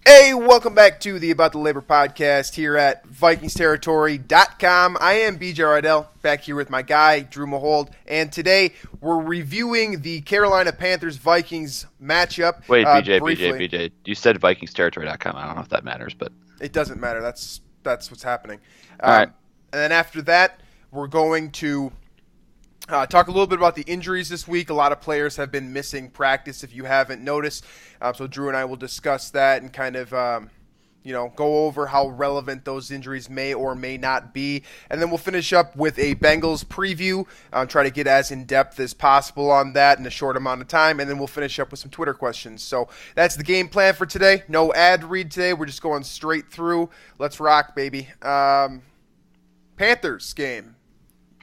Hey, welcome back to the About the Labor podcast here at VikingsTerritory.com. I am BJ Reidell, back here with my guy, Drew Mahowald, and today we're reviewing the Carolina Panthers-Vikings matchup. Wait, briefly. BJ, you said VikingsTerritory.com. I don't know if that matters, but It doesn't matter. That's what's happening. All right. And then after that, we're going to talk a little bit about the injuries this week. A lot of players have been missing practice, if you haven't noticed. So Drew and I will discuss that and kind of, go over how relevant those injuries may or may not be. And then we'll finish up with a Bengals preview, try to get as in-depth as possible on that in a short amount of time. And then we'll finish up with some Twitter questions. So that's the game plan for today. No ad read today. We're just going straight through. Let's rock, baby. Panthers game.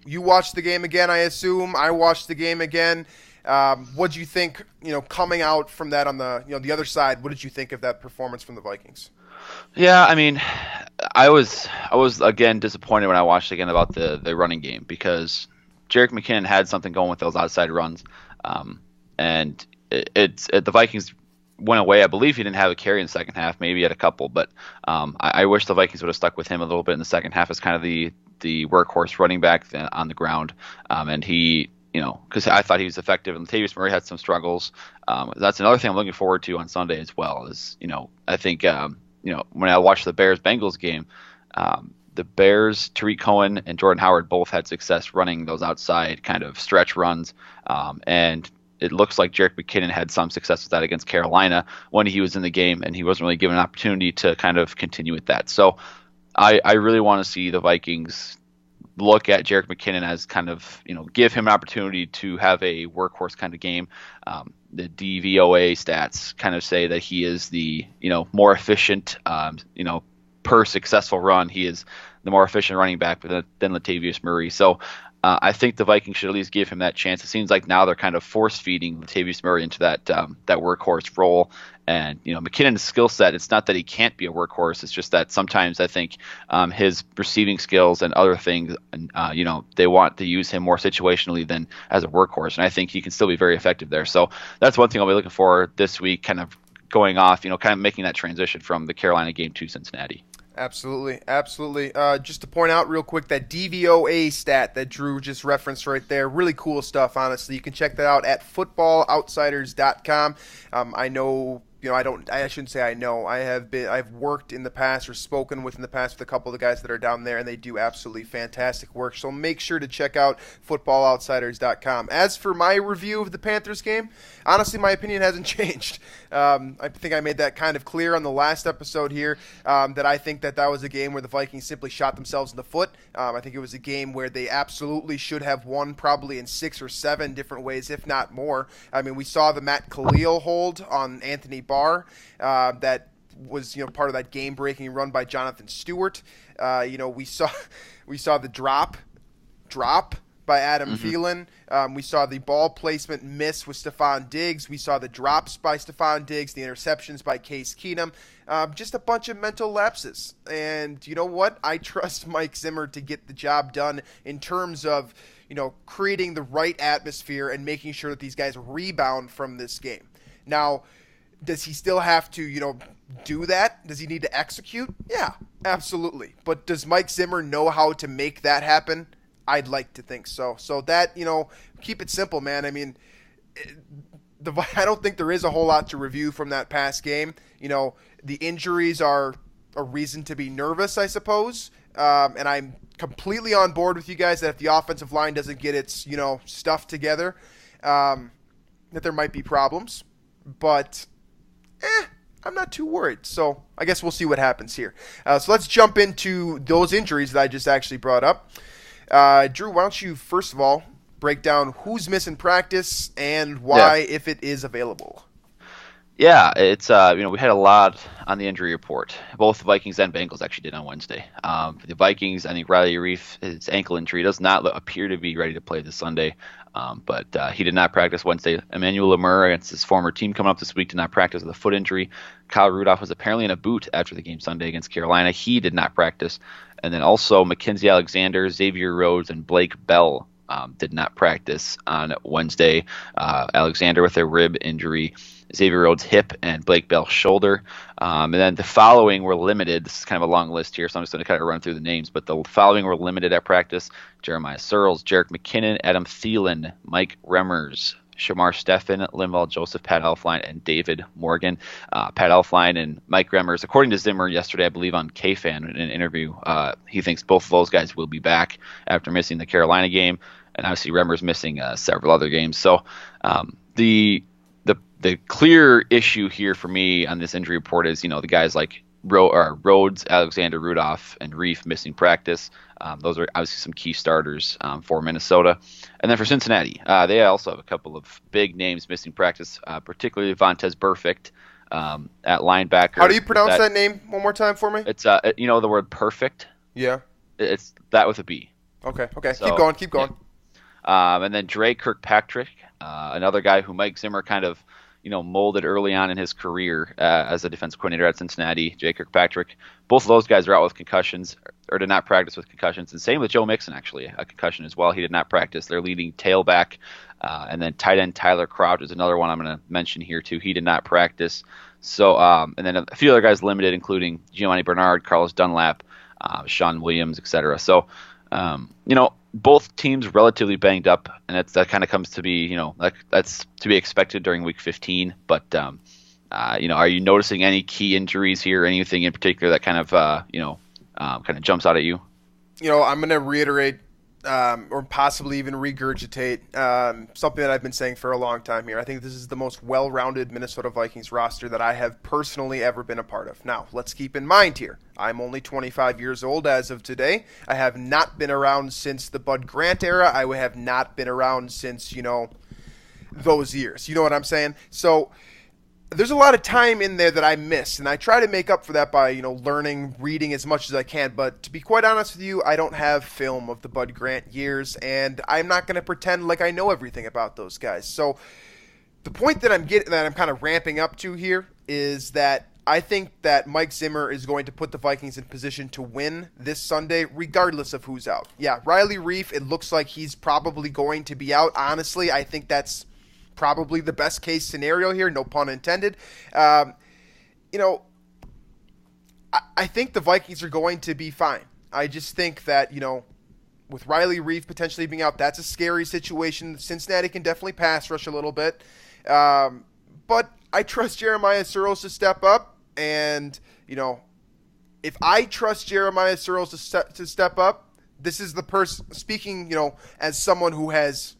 You watched the game again, I assume. I watched the game again. What did you think, coming out from that on the other side? What did you think of that performance from the Vikings? yeah, I mean, I was again disappointed when I watched again about the running game because Jerick McKinnon had something going with those outside runs, and the Vikings went away. I believe he didn't have a carry in the second half. Maybe he had a couple, but I wish the Vikings would have stuck with him a little bit in the second half as kind of the workhorse running back on the ground, and he, because I thought he was effective, and Latavius Murray had some struggles. That's another thing I'm looking forward to on Sunday as well. Is I think when I watched the Bears-Bengals game, the Bears, Tariq Cohen and Jordan Howard both had success running those outside kind of stretch runs, and it looks like Jerick McKinnon had some success with that against Carolina when he was in the game, and he wasn't really given an opportunity to kind of continue with that. So I really want to see the Vikings look at Jerick McKinnon as kind of, give him an opportunity to have a workhorse kind of game. The DVOA stats kind of say that he is the, more efficient, per successful run. He is the more efficient running back than Latavius Murray. So I think the Vikings should at least give him that chance. It seems like now they're kind of force-feeding Latavius Murray into that workhorse role. And, McKinnon's skill set, it's not that he can't be a workhorse. It's just that sometimes I think his receiving skills and other things, they want to use him more situationally than as a workhorse. And I think he can still be very effective there. So that's one thing I'll be looking for this week, kind of going off, kind of making that transition from the Carolina game to Cincinnati. Absolutely. Just to point out real quick, that DVOA stat that Drew just referenced right there, really cool stuff, honestly. You can check that out at footballoutsiders.com. I know, I shouldn't say I know. I've worked in the past or spoken with in the past with a couple of the guys that are down there, and they do absolutely fantastic work. So make sure to check out footballoutsiders.com. As for my review of the Panthers game, honestly, my opinion hasn't changed. I think I made that kind of clear on the last episode here, that I think that was a game where the Vikings simply shot themselves in the foot. I think it was a game where they absolutely should have won, probably in 6 or 7 different ways, if not more. I mean, we saw the Matt Khalil hold on Anthony Barr, that was part of that game-breaking run by Jonathan Stewart. We saw the drop by Adam Thielen. We saw the ball placement miss with Stephon Diggs. We saw the drops by Stephon Diggs, the interceptions by Case Keenum. Just a bunch of mental lapses. And you know what? I trust Mike Zimmer to get the job done in terms of, creating the right atmosphere and making sure that these guys rebound from this game. Now, does he still have to, do that? Does he need to execute? Yeah, absolutely. But does Mike Zimmer know how to make that happen? I'd like to think so. So that, keep it simple, man. I mean, I don't think there is a whole lot to review from that past game. The injuries are a reason to be nervous, I suppose. And I'm completely on board with you guys that if the offensive line doesn't get its, stuff together, that there might be problems. But I'm not too worried. So I guess we'll see what happens here. So let's jump into those injuries that I just actually brought up. Drew, why don't you, first of all, break down who's missing practice and why, if it is available. Yeah, it's we had a lot on the injury report. Both the Vikings and Bengals actually did on Wednesday. The Vikings, I think Riley Reef, his ankle injury does not appear to be ready to play this Sunday, but he did not practice Wednesday. Emmanuel Lemur, against his former team coming up this week, did not practice with a foot injury. Kyle Rudolph was apparently in a boot after the game Sunday against Carolina. He did not practice. And then also Mackenzie Alexander, Xavier Rhodes, and Blake Bell did not practice on Wednesday. Alexander with a rib injury, Xavier Rhodes hip, and Blake Bell shoulder. And then the following were limited. This is kind of a long list here, so I'm just going to kind of run through the names. But the following were limited at practice: Jeremiah Searles, Jerick McKinnon, Adam Thielen, Mike Remmers, Shamar Steffen, Linval Joseph, Pat Elflein, and David Morgan. Pat Elflein and Mike Remmers, according to Zimmer yesterday, I believe on KFan in an interview, he thinks both of those guys will be back after missing the Carolina game, and obviously Remmers missing several other games. So the clear issue here for me on this injury report is, the guys like Rhodes, Alexander Rudolph, and Reif missing practice. Those are obviously some key starters for Minnesota. And then for Cincinnati, they also have a couple of big names missing practice, particularly Vontez Burfict at linebacker. How do you pronounce that name one more time for me? It's the word perfect. Yeah. It's that with a B. Okay. So, Keep going. Yeah. And then Dre Kirkpatrick, another guy who Mike Zimmer kind of molded early on in his career as a defensive coordinator at Cincinnati. Jay Kirkpatrick. Both of those guys are out with concussions, or did not practice with concussions. And same with Joe Mixon, actually, a concussion as well. He did not practice. Their leading tailback. And then tight end Tyler Crouch is another one I'm going to mention here, too. He did not practice. So, and then a few other guys limited, including Giovanni Bernard, Carlos Dunlap, Sean Williams, etc. So, both teams relatively banged up, and that kind of comes to be, that's to be expected during Week 15. But, are you noticing any key injuries here? Anything in particular that kind of, kind of jumps out at you? I'm going to reiterate or possibly even regurgitate something that I've been saying for a long time here. I think this is the most well-rounded Minnesota Vikings roster that I have personally ever been a part of. Now, let's keep in mind here, I'm only 25 years old as of today. I have not been around since the Bud Grant era. I have not been around since, those years. You know what I'm saying? So there's a lot of time in there that I miss, and I try to make up for that by, learning, reading as much as I can. But to be quite honest with you, I don't have film of the Bud Grant years, and I'm not going to pretend like I know everything about those guys. So the point that I'm kind of ramping up to here is that I think that Mike Zimmer is going to put the Vikings in position to win this Sunday, regardless of who's out. Yeah, Riley Reif, it looks like he's probably going to be out. Honestly, I think that's probably the best case scenario here, no pun intended. I think the Vikings are going to be fine. I just think that, with Riley Reif potentially being out, that's a scary situation. Cincinnati can definitely pass rush a little bit. But I trust Jeremiah Searles to step up. And, if I trust Jeremiah Searles to step up, this is the person speaking, as someone who has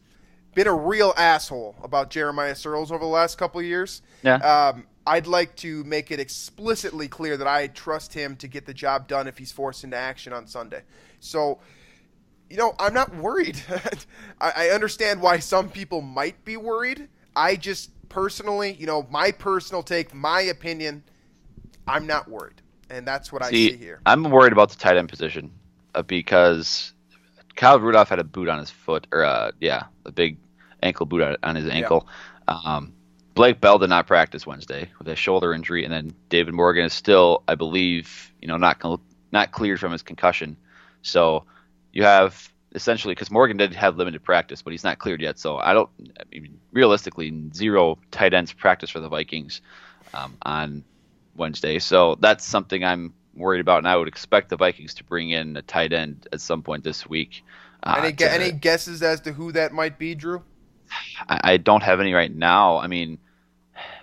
been a real asshole about Jeremiah Searles over the last couple of years. Yeah. I'd like to make it explicitly clear that I trust him to get the job done if he's forced into action on Sunday. So, I'm not worried. I understand why some people might be worried. I just personally, my personal take, my opinion, I'm not worried. And that's what I see here. I'm worried about the tight end position because Kyle Rudolph had a boot on his foot, or a big ankle boot on his ankle. Yeah. Blake Bell did not practice Wednesday with a shoulder injury, and then David Morgan is still, I believe, not cleared from his concussion. So you have essentially, because Morgan did have limited practice, but he's not cleared yet. So realistically, zero tight ends practice for the Vikings on Wednesday. So that's something I'm worried about, and I would expect the Vikings to bring in a tight end at some point this week. Any guesses as to who that might be, Drew? I don't have any right now. I mean,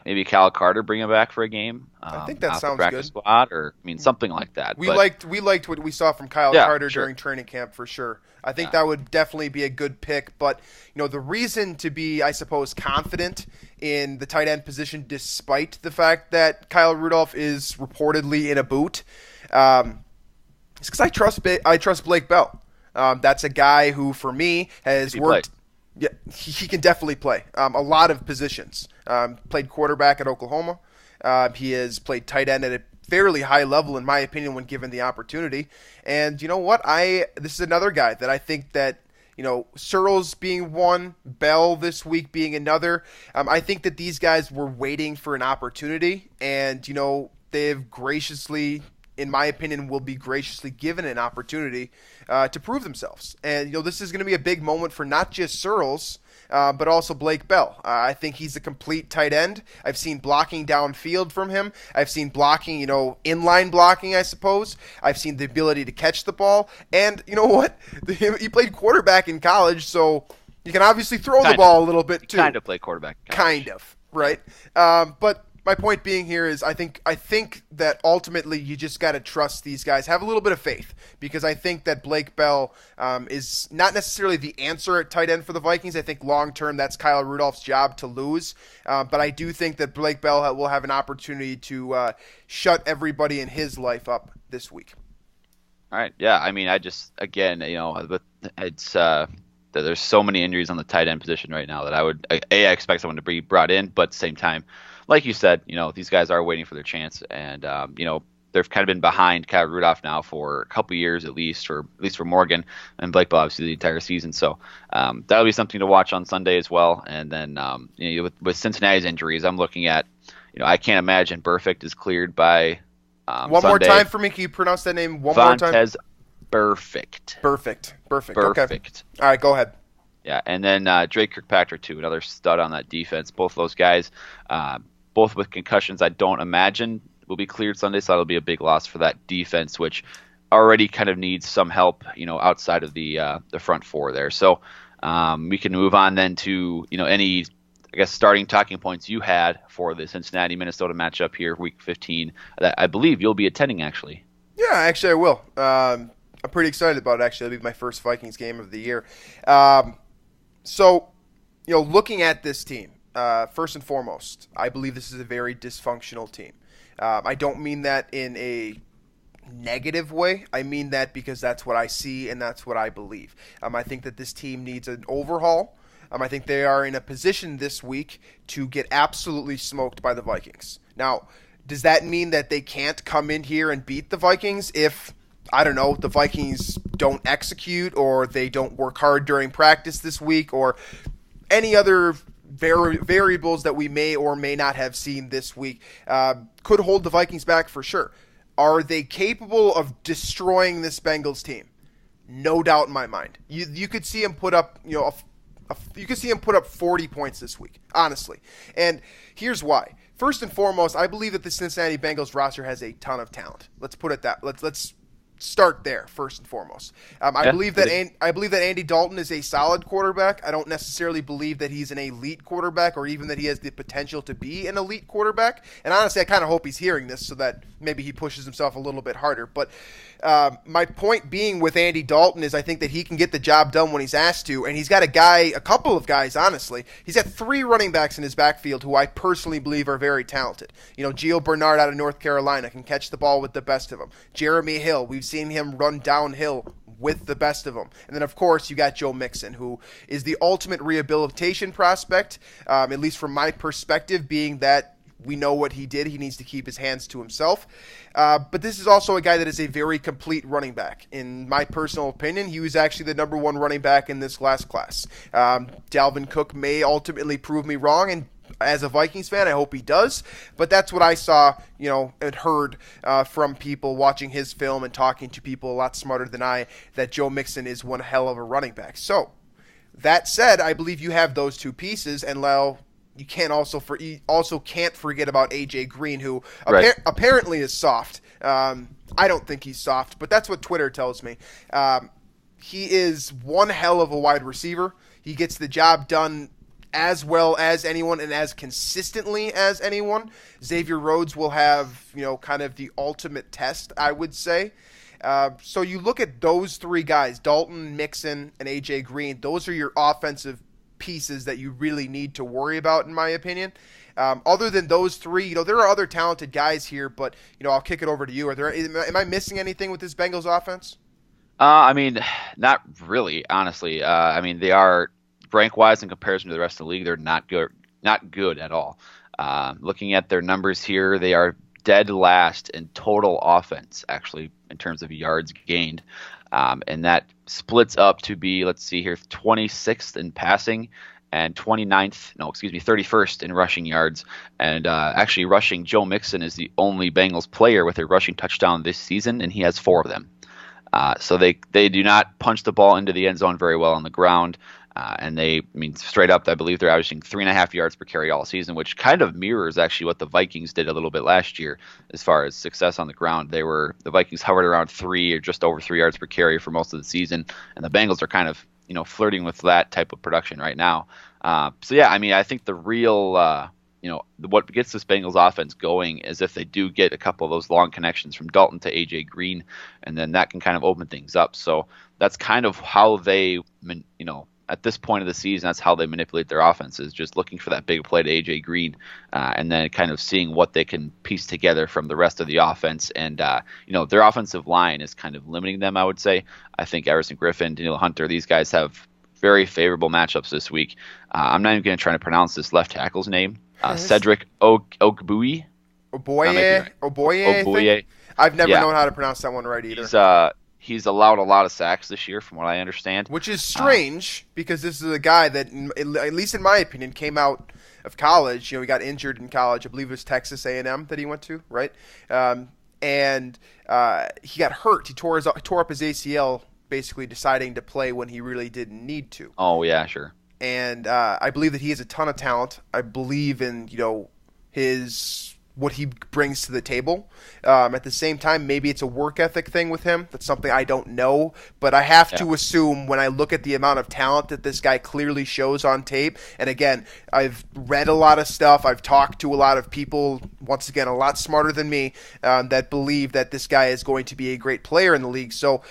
maybe Cal Carter bring him back for a game. I think that sounds practice good. Squad, or something like that. We liked what we saw from Kyle Carter during training camp for sure. I think that would definitely be a good pick. But the reason to be, I suppose, confident in the tight end position, despite the fact that Kyle Rudolph is reportedly in a boot, is because I trust Blake Bell. That's a guy who, for me, has worked. Yeah, he can definitely play a lot of positions. Played quarterback at Oklahoma. He has played tight end at a fairly high level, in my opinion, when given the opportunity. And you know what? This is another guy that I think that, Searles being one, Bell this week being another. I think that these guys were waiting for an opportunity, and, they've graciously in my opinion, will be graciously given an opportunity to prove themselves. And this is going to be a big moment for not just Searles, but also Blake Bell. I think he's a complete tight end. I've seen blocking downfield from him. I've seen blocking, inline blocking, I suppose. I've seen the ability to catch the ball. And you know what? He played quarterback in college, so you can obviously throw the ball a little bit too. Kind of play quarterback. Kind of, right? But my point being here is I think that ultimately you just got to trust these guys. Have a little bit of faith, because I think that Blake Bell is not necessarily the answer at tight end for the Vikings. I think long term that's Kyle Rudolph's job to lose. But I do think that Blake Bell will have an opportunity to shut everybody in his life up this week. All right. Yeah. I mean, I just, again, it's there's so many injuries on the tight end position right now that I expect someone to be brought in, but at the same time, like you said, these guys are waiting for their chance, and they've kind of been behind Kyle Rudolph now for a couple years at least for Morgan, and Blake Bell obviously the entire season. So that'll be something to watch on Sunday as well. And then with Cincinnati's injuries, I'm looking at, I can't imagine Burfict is cleared by one Sunday. more time for me. Can you pronounce that name one more time? Vontez Burfict. Perfect. Okay. All right, go ahead. Yeah, and then Drake Kirkpatrick too, another stud on that defense. Both those guys, both with concussions, I don't imagine will be cleared Sunday, so that'll be a big loss for that defense, which already kind of needs some help, outside of the front four there. So we can move on then to any, I guess, starting talking points you had for the Cincinnati Minnesota matchup here, Week 15, that I believe you'll be attending actually. Yeah, actually I will. I'm pretty excited about it, actually. It'll be my first Vikings game of the year. So, looking at this team, first and foremost, I believe this is a very dysfunctional team. I don't mean that in a negative way. I mean that because that's what I see and that's what I believe. I think that this team needs an overhaul. I think they are in a position this week to get absolutely smoked by the Vikings. Now, does that mean that they can't come in here and beat the Vikings if, I don't know, the Vikings don't execute or they don't work hard during practice this week or any other variables that we may or may not have seen this week could hold the Vikings back for sure. Are they capable of destroying this Bengals team? No doubt in my mind. You could see him put up, you could see him put up 40 points this week, honestly. And here's why. First and foremost, I believe that the Cincinnati Bengals roster has a ton of talent. Let's put it that. Let's start there first and foremost. I believe that Andy Dalton is a solid quarterback. I don't necessarily believe that he's an elite quarterback or even that he has the potential to be an elite quarterback. And honestly, I kind of hope he's hearing this so that maybe he pushes himself a little bit harder. But my point being with Andy Dalton is I think that he can get the job done when he's asked to, and he's got a couple of guys, honestly. He's got 3 running backs in his backfield who I personally believe are very talented. Gio Bernard out of North Carolina can catch the ball with the best of them. Jeremy Hill, we've seen him run downhill with the best of them. And then, of course, you got Joe Mixon, who is the ultimate rehabilitation prospect, at least from my perspective, being that we know what he did. He needs to keep his hands to himself. But this is also a guy that is a very complete running back. In my personal opinion, he was actually the number 1 running back in this last class. Dalvin Cook may ultimately prove me wrong, and as a Vikings fan, I hope he does. But that's what I saw, and heard from people watching his film and talking to people a lot smarter than I, that Joe Mixon is one hell of a running back. So, that said, I believe you have those 2 pieces, and you also can't forget about AJ Green, who apparently is soft. I don't think he's soft, but that's what Twitter tells me. He is one hell of a wide receiver. He gets the job done as well as anyone and as consistently as anyone. Xavier Rhodes will have, kind of the ultimate test, I would say. So you look at those 3 guys, Dalton, Mixon, and AJ Green. Those are your offensive pieces that you really need to worry about, in my opinion. Other than those 3, there are other talented guys here, but I'll kick it over to you. Am I missing anything with this Bengals offense? I mean, not really, honestly. They are rank-wise in comparison to the rest of the league. They're not good at all. Looking at their numbers here, they are dead last in total offense, actually, in terms of yards gained. And that splits up to be, let's see here, 26th in passing and 31st in rushing yards. And actually, rushing, Joe Mixon is the only Bengals player with a rushing touchdown this season, and he has 4 of them. So they do not punch the ball into the end zone very well on the ground. And straight up, I believe they're averaging 3.5 yards per carry all season, which kind of mirrors actually what the Vikings did a little bit last year as far as success on the ground. The Vikings hovered around 3 or just over 3 yards per carry for most of the season, and the Bengals are kind of flirting with that type of production right now. I think the real what gets this Bengals offense going is if they do get a couple of those long connections from Dalton to AJ Green, and then that can kind of open things up. So that's kind of how they at this point of the season, that's how they manipulate their offense, is just looking for that big play to A.J. Green, and then kind of seeing what they can piece together from the rest of the offense. And, their offensive line is kind of limiting them, I would say. I think Everson Griffin, Danielle Hunter, these guys have very favorable matchups this week. I'm not even going to try to pronounce this left tackle's name. Cedric Ogbuyi. Oboye. I've never known how to pronounce that one right either. He's allowed a lot of sacks this year, from what I understand. Which is strange, because this is a guy that, at least in my opinion, came out of college. He got injured in college. I believe it was Texas A&M that he went to, right? And he got hurt. He tore up his ACL, basically deciding to play when he really didn't need to. Oh, yeah, sure. And I believe that he has a ton of talent. I believe in, what he brings to the table. At the same time, maybe it's a work ethic thing with him. That's something I don't know. But I have to assume, when I look at the amount of talent that this guy clearly shows on tape, and again, I've read a lot of stuff, I've talked to a lot of people, once again, a lot smarter than me, that believe that this guy is going to be a great player in the league. So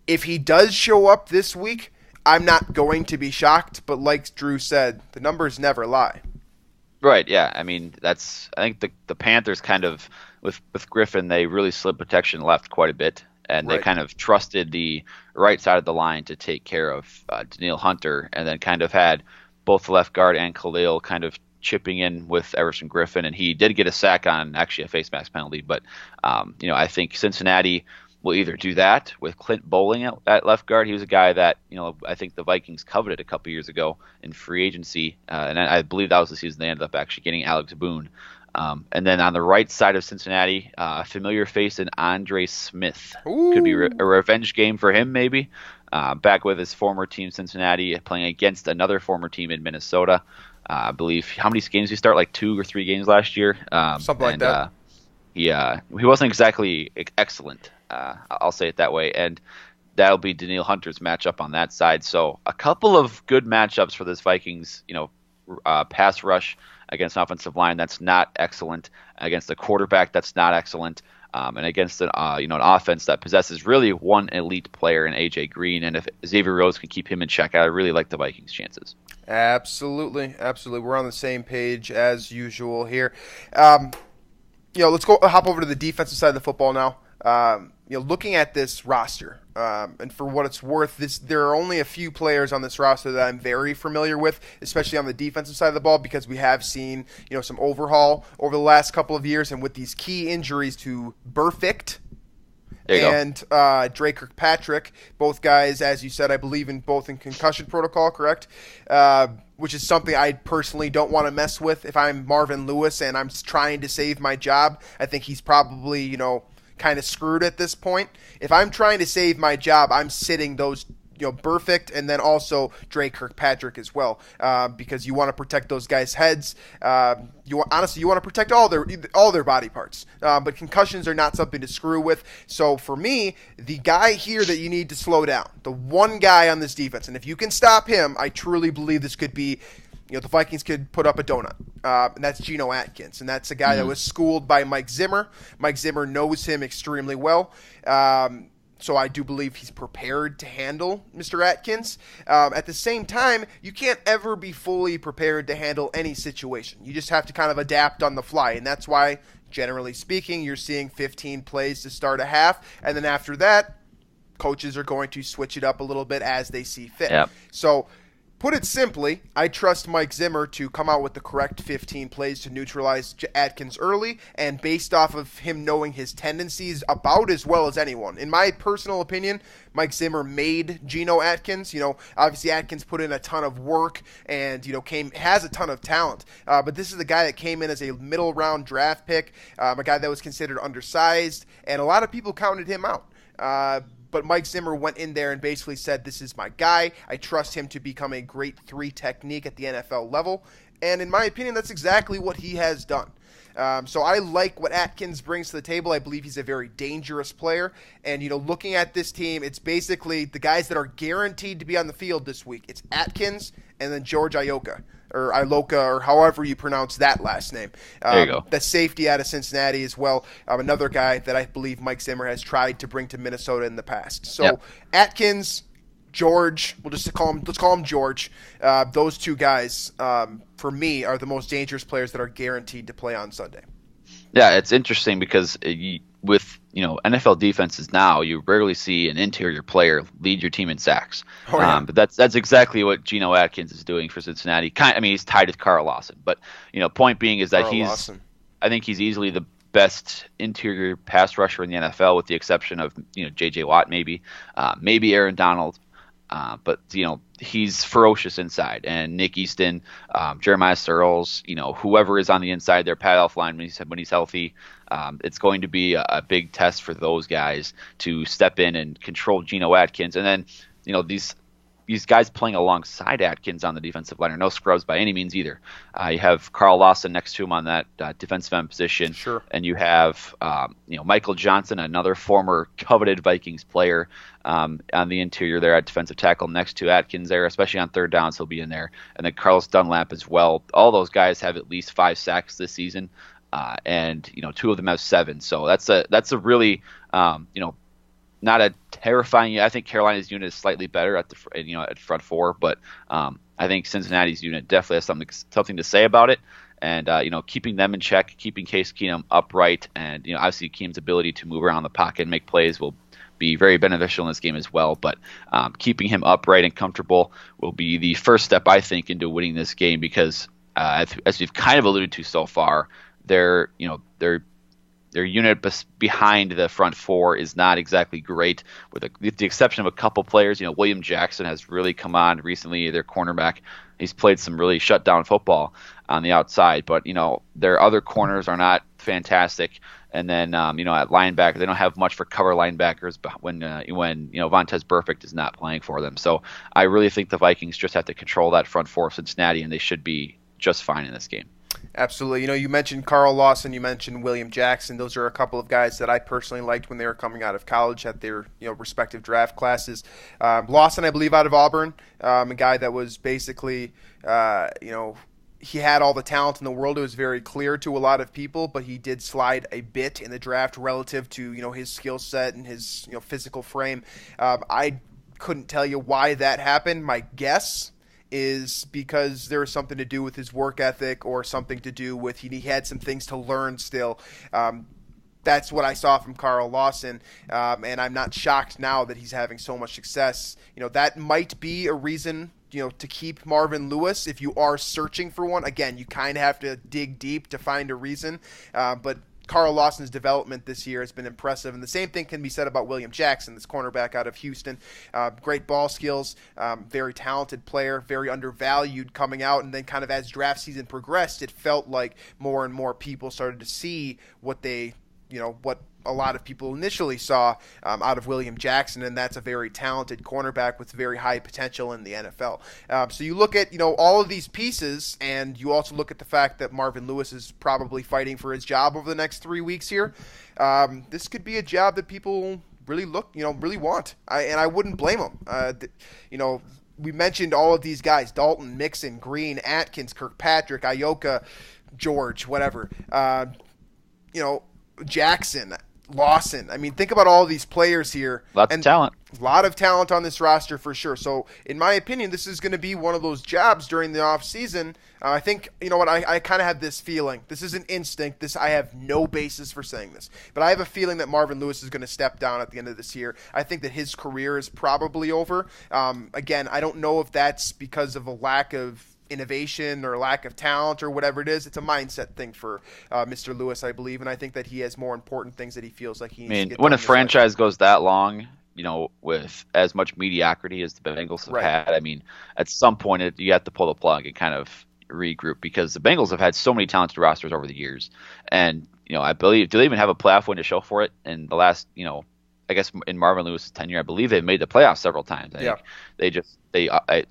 if he does show up this week, I'm not going to be shocked. But like Drew said, the numbers never lie. Right, yeah. I think the Panthers kind of, with Griffin, they really slid protection left quite a bit, and they kind of trusted the right side of the line to take care of Danielle Hunter, and then kind of had both the left guard and Khalil kind of chipping in with Everson Griffin, and he did get a sack on actually a face mask penalty, but I think Cincinnati will either do that with Clint Bowling at left guard. He was a guy that, I think the Vikings coveted a couple years ago in free agency. And I believe that was the season they ended up actually getting Alex Boone. And then on the right side of Cincinnati, a familiar face in Andre Smith. Ooh. Could be a revenge game for him, maybe. Back with his former team, Cincinnati, playing against another former team in Minnesota. I believe, how many games did he start? Like 2 or 3 games last year? Something like that. He wasn't exactly excellent. I'll say it that way, and that'll be Danielle Hunter's matchup on that side. So a couple of good matchups for this Vikings, pass rush against an offensive line that's not excellent, against a quarterback that's not excellent, and against an offense that possesses really one elite player in AJ Green. And if Xavier Rhodes can keep him in check, I really like the Vikings' chances. Absolutely. We're on the same page as usual here. Let's hop over to the defensive side of the football now. Looking at this roster, and for what it's worth, there are only a few players on this roster that I'm very familiar with, especially on the defensive side of the ball, because we have seen some overhaul over the last couple of years, and with these key injuries to Burfict and Drake Kirkpatrick, both guys, as you said, I believe in concussion protocol, correct? Which is something I personally don't want to mess with. If I'm Marvin Lewis and I'm trying to save my job, I think he's probably kind of screwed at this point. If I'm trying to save my job, I'm sitting those Burfict and then also Drake Kirkpatrick as well, because you want to protect those guys' heads. You want to protect all their body parts, but concussions are not something to screw with. So for me, the guy here that you need to slow down, the one guy on this defense, and if you can stop him, I truly believe this could be, the Vikings could put up a donut, and that's Geno Atkins, and that's a guy that was schooled by Mike Zimmer. Mike Zimmer knows him extremely well. So I do believe he's prepared to handle Mr. Atkins. At the same time, you can't ever be fully prepared to handle any situation. You just have to kind of adapt on the fly, and that's why, generally speaking, you're seeing 15 plays to start a half, and then after that, coaches are going to switch it up a little bit as they see fit. Yep. So Put it simply, I trust Mike Zimmer to come out with the correct 15 plays to neutralize Atkins early, and based off of him knowing his tendencies about as well as anyone. In my personal opinion, Mike Zimmer made Geno Atkins. Obviously Atkins put in a ton of work and, has a ton of talent. But this is the guy that came in as a middle round draft pick, a guy that was considered undersized, and a lot of people counted him out. But Mike Zimmer went in there and basically said, this is my guy. I trust him to become a great 3 technique at the NFL level. And in my opinion, that's exactly what he has done. So I like what Atkins brings to the table. I believe he's a very dangerous player. And, looking at this team, it's basically the guys that are guaranteed to be on the field this week. It's Atkins and then George Iloka, or however you pronounce that last name. There you go. The safety out of Cincinnati as well. Another guy that I believe Mike Zimmer has tried to bring to Minnesota in the past. So Atkins, George, let's call him George. Those two guys, for me, are the most dangerous players that are guaranteed to play on Sunday. Yeah, it's interesting because with NFL defenses now, you rarely see an interior player lead your team in sacks. Oh, yeah. But that's exactly what Geno Atkins is doing for Cincinnati. he's tied with Carl Lawson, but point being is that I think he's easily the best interior pass rusher in the NFL, with the exception of J.J. Watt, maybe Aaron Donald. But he's ferocious inside, and Nick Easton, Jeremiah Searles, whoever is on the inside there, Pat Elflein when he's healthy, it's going to be a big test for those guys to step in and control Geno Atkins. And then these guys playing alongside Atkins on the defensive line are no scrubs by any means either. You have Carl Lawson next to him on that defensive end position. Sure. And you have Michael Johnson, another former coveted Vikings player, on the interior there at defensive tackle next to Atkins there, especially on third downs he'll be in there. And then Carlos Dunlap as well. All those guys have at least 5 sacks this season, and 2 of them have 7. So that's a really not a terrifying. I think Carolina's unit is slightly better at at front 4, but I think Cincinnati's unit definitely has something to say about it. And keeping them in check, keeping Case Keenum upright, and obviously Keenum's ability to move around the pocket and make plays will be very beneficial in this game as well. But keeping him upright and comfortable will be the first step, I think, into winning this game, because as we've kind of alluded to so far, their unit behind the front 4 is not exactly great, with the exception of a couple players. William Jackson has really come on recently, their cornerback. He's played some really shutdown football on the outside, but their other corners are not fantastic. And then at linebacker, they don't have much for cover linebackers when Vontaze Burfict is not playing for them. So I really think the Vikings just have to control that front 4 of Cincinnati, and they should be just fine in this game. Absolutely. You mentioned Carl Lawson, you mentioned William Jackson. Those are a couple of guys that I personally liked when they were coming out of college at their respective draft classes. Lawson, I believe, out of Auburn, a guy that was basically, he had all the talent in the world. It was very clear to a lot of people, but he did slide a bit in the draft relative to his skill set and his physical frame. I couldn't tell you why that happened. My guess is because there was something to do with his work ethic, or something to do with he had some things to learn still. That's what I saw from Carl Lawson, and I'm not shocked now that he's having so much success. That might be a reason to keep Marvin Lewis if you are searching for one. Again, you kind of have to dig deep to find a reason, but Carl Lawson's development this year has been impressive, and the same thing can be said about William Jackson, this cornerback out of Houston. Great ball skills, very talented player, very undervalued coming out, and then kind of as draft season progressed, it felt like more and more people started to see what what a lot of people initially saw out of William Jackson, and that's a very talented cornerback with very high potential in the NFL. So you look at all of these pieces, and you also look at the fact that Marvin Lewis is probably fighting for his job over the next 3 weeks here. This could be a job that people really really want, and I wouldn't blame them. We mentioned all of these guys: Dalton, Mixon, Green, Atkins, Kirkpatrick, Iloka, George, whatever. Jackson. Lawson. I mean, think about all these players here. Lots of talent. A lot of talent on this roster for sure. So, in my opinion, this is going to be one of those jobs during the offseason. I think, you know what, I kind of have this feeling. This is an instinct. I have no basis for saying this. But I have a feeling that Marvin Lewis is going to step down at the end of this year. I think that his career is probably over. Again, I don't know if that's because of a lack of innovation or lack of talent or whatever it is. It's a mindset thing for Mr. Lewis, I believe, and I think that he has more important things that he feels like he needs to get done. When a franchise goes that long, with as much mediocrity as the Bengals have had, I mean, at some point you have to pull the plug and kind of regroup, because the Bengals have had so many talented rosters over the years, and I believe, do they even have a playoff win to show for it? In the last, I guess in Marvin Lewis's tenure, I believe they've made the playoffs several times. I think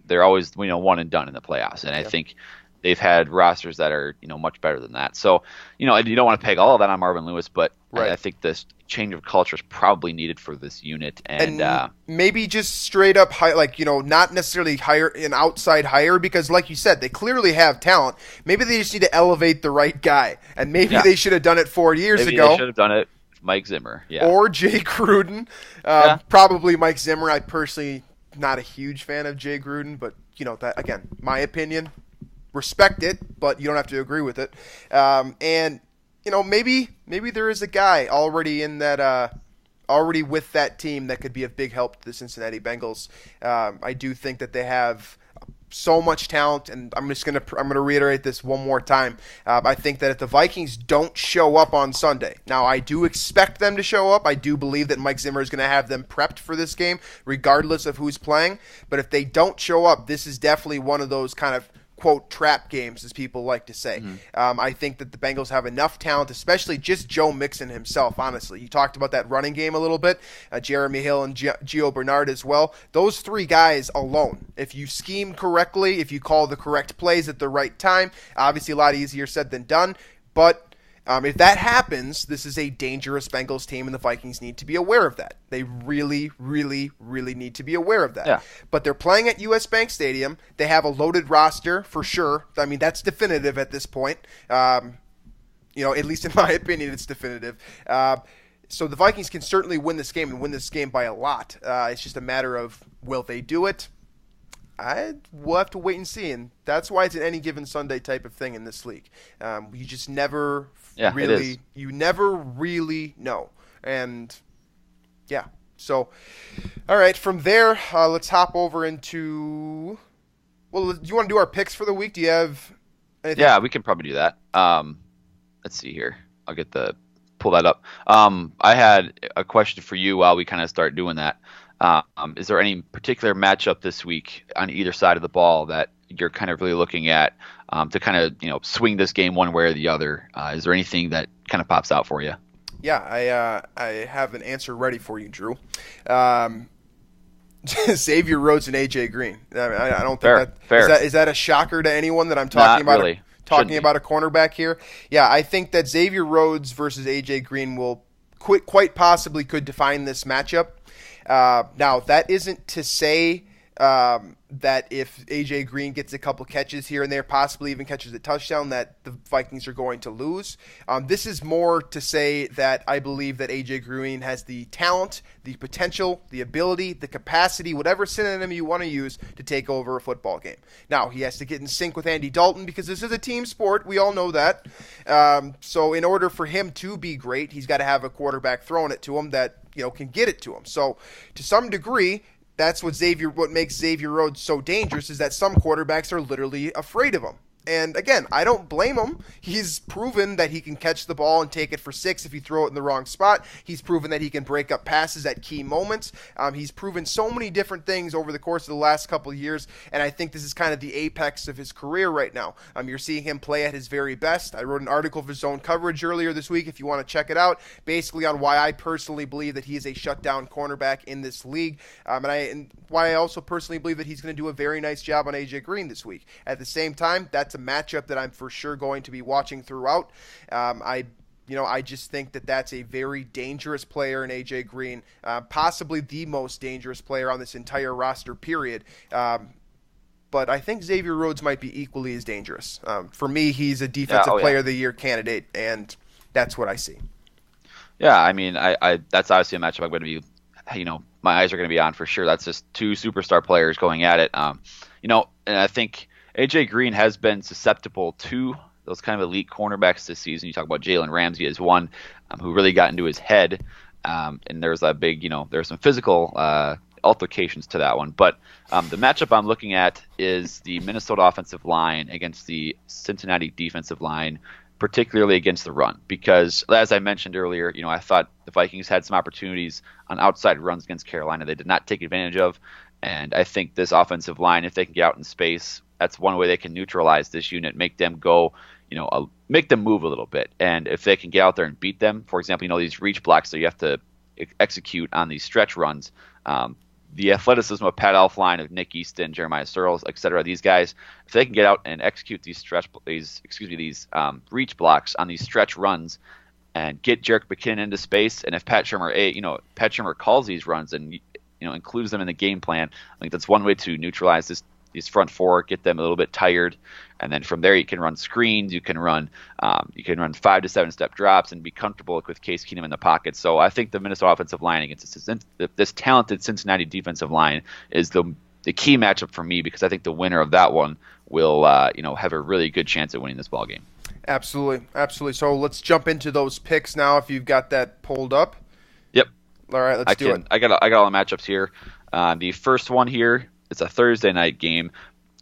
they're always one and done in the playoffs, and I think they've had rosters that are much better than that. So you don't want to peg all of that on Marvin Lewis, but I think this change of culture is probably needed for this unit, and maybe just straight up not necessarily hire an outside hire, because like you said, they clearly have talent. Maybe they just need to elevate the right guy, and maybe they should have done it 4 years ago. They should have done it. Mike Zimmer, or Jay Gruden, probably Mike Zimmer. I personally not a huge fan of Jay Gruden, but that, again, my opinion. Respect it, but you don't have to agree with it. And maybe there is a guy already in that, already with that team that could be of big help to the Cincinnati Bengals. I do think that they have so much talent, and I'm gonna reiterate this one more time. I think that if the Vikings don't show up on Sunday, now I do expect them to show up. I do believe that Mike Zimmer is going to have them prepped for this game, regardless of who's playing. But if they don't show up, this is definitely one of those kind of quote trap games, as people like to say. I think that the Bengals have enough talent, especially just Joe Mixon himself, honestly. You talked about that running game a little bit, Jeremy Hill and Gio Bernard as well. Those three guys alone, if you scheme correctly, if you call the correct plays at the right time, obviously a lot easier said than done, but if that happens, this is a dangerous Bengals team, and the Vikings need to be aware of that. They really, really, really need to be aware of that. But they're playing at US Bank Stadium. They have a loaded roster for sure. I mean, that's definitive at this point. At least in my opinion, it's definitive. So the Vikings can certainly win this game, and win this game by a lot. It's just a matter of, will they do it? We'll have to wait and see, and that's why it's an any given Sunday type of thing in this league. You just never really know. And so all right, from there, let's hop over into, do you want to do our picks for the week? Do you have anything? Yeah, we can probably do that. Let's see here. I'll pull that up. I had a question for you while we kind of start doing that. Is there any particular matchup this week on either side of the ball that you're kind of really looking at to kind of swing this game one way or the other? Is there anything that kind of pops out for you? Yeah, I have an answer ready for you, Drew. Xavier Rhodes and AJ Green. I don't think fair. Is that a shocker to anyone that I'm talking Not about? Really. Talking about a cornerback here. Yeah, I think that Xavier Rhodes versus AJ Green will quite possibly could define this matchup. Now, that isn't to say that if A.J. Green gets a couple catches here and there, possibly even catches a touchdown, that the Vikings are going to lose. This is more to say that I believe that A.J. Green has the talent, the potential, the ability, the capacity, whatever synonym you want to use, to take over a football game. Now, he has to get in sync with Andy Dalton because this is a team sport. We all know that. So in order for him to be great, he's got to have a quarterback throwing it to him that can get it to him. So to some degree, that's what makes Xavier Rhodes so dangerous, is that some quarterbacks are literally afraid of him. And again, I don't blame him. He's proven that he can catch the ball and take it for 6 if you throw it in the wrong spot. He's proven that he can break up passes at key moments. He's proven so many different things over the course of the last couple of years, and I think this is kind of the apex of his career right now. You're seeing him play at his very best. I wrote an article for Zone Coverage earlier this week, if you want to check it out, basically on why I personally believe that he is a shutdown cornerback in this league, and why I also personally believe that he's going to do a very nice job on A.J. Green this week. At the same time, that's a matchup that I'm for sure going to be watching throughout. I just think that that's a very dangerous player in A.J. Green, possibly the most dangerous player on this entire roster, period. But I think Xavier Rhodes might be equally as dangerous. For me, he's a Defensive Player of the Year candidate, and that's what I see. Yeah, I mean, I that's obviously a matchup I'm going to be, my eyes are going to be on for sure. That's just two superstar players going at it. And I think AJ Green has been susceptible to those kind of elite cornerbacks this season. You talk about Jalen Ramsey as one who really got into his head, and there's that big, there's some physical altercations to that one. But the matchup I'm looking at is the Minnesota offensive line against the Cincinnati defensive line, particularly against the run, because as I mentioned earlier, I thought the Vikings had some opportunities on outside runs against Carolina they did not take advantage of. And I think this offensive line, if they can get out in space, that's one way they can neutralize this unit, make them go, make them move a little bit. And if they can get out there and beat them, for example, these reach blocks that you have to execute on these stretch runs, the athleticism of Pat Elflein, of Nick Easton, Jeremiah Searles, etc. These guys, if they can get out and execute these reach blocks on these stretch runs and get Jerick McKinnon into space, and if Pat Shurmur calls these runs and includes them in the game plan, I think that's one way to neutralize these front four, get them a little bit tired, and then from there you can run screens, you can run 5 to 7 step drops, and be comfortable with Case Keenum in the pocket. So I think the Minnesota offensive line against this talented Cincinnati defensive line is the key matchup for me, because I think the winner of that one will have a really good chance at winning this ball game. Absolutely. So let's jump into those picks now. If you've got that pulled up. Yep. All right, let's do it. I got all the matchups here. The first one here, it's a Thursday night game.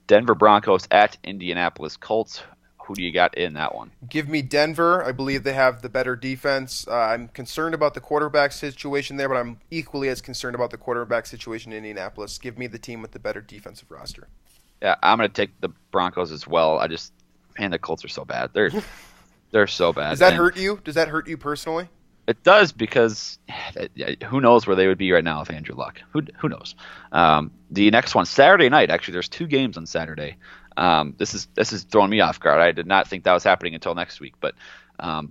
Denver Broncos at Indianapolis Colts. Who do you got in that one? Give me Denver. I believe they have the better defense. I'm concerned about the quarterback situation there, but I'm equally as concerned about the quarterback situation in Indianapolis. Give me the team with the better defensive roster. Yeah, I'm going to take the Broncos as well. The Colts are so bad. They're so bad. Does that hurt you? Does that hurt you personally? It does, because who knows where they would be right now if Andrew Luck. Who knows? The next one, Saturday night. Actually, there's 2 games on Saturday. This is throwing me off guard. I did not think that was happening until next week. But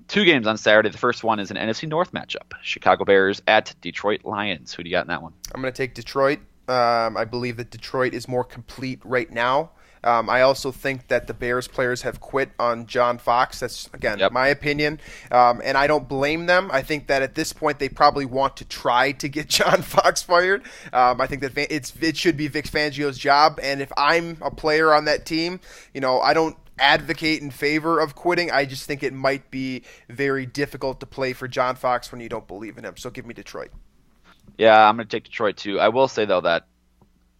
2 games on Saturday. The first one is an NFC North matchup: Chicago Bears at Detroit Lions. Who do you got in that one? I'm going to take Detroit. I believe that Detroit is more complete right now. I also think that the Bears players have quit on John Fox. That's, again, my opinion. And I don't blame them. I think that at this point they probably want to try to get John Fox fired. I think that it should be Vic Fangio's job. And if I'm a player on that team, I don't advocate in favor of quitting. I just think it might be very difficult to play for John Fox when you don't believe in him. So give me Detroit. Yeah, I'm going to take Detroit too. I will say, though, that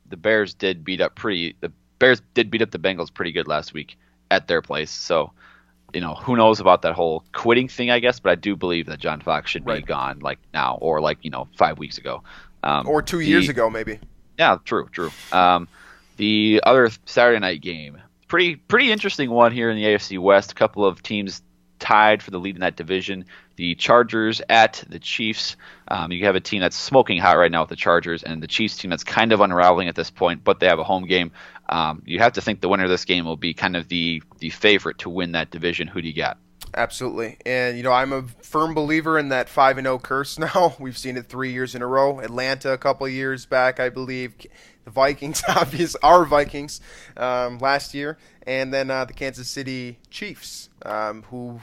the Bears did beat up the Bengals pretty good last week at their place. So, who knows about that whole quitting thing, I guess, but I do believe that John Fox should be gone now, or 5 weeks ago. Or 2 years ago, maybe. Yeah, true. The other Saturday night game, pretty interesting one here in the AFC West. A couple of teams tied for the lead in that division. The Chargers at the Chiefs. You have a team that's smoking hot right now with the Chargers, and the Chiefs team that's kind of unraveling at this point, but they have a home game. You have to think the winner of this game will be kind of the favorite to win that division. Who do you got? Absolutely. And, I'm a firm believer in that 5-0 curse now. We've seen it 3 years in a row. Atlanta a couple of years back, I believe. The Vikings, our Vikings, last year. And then the Kansas City Chiefs, who,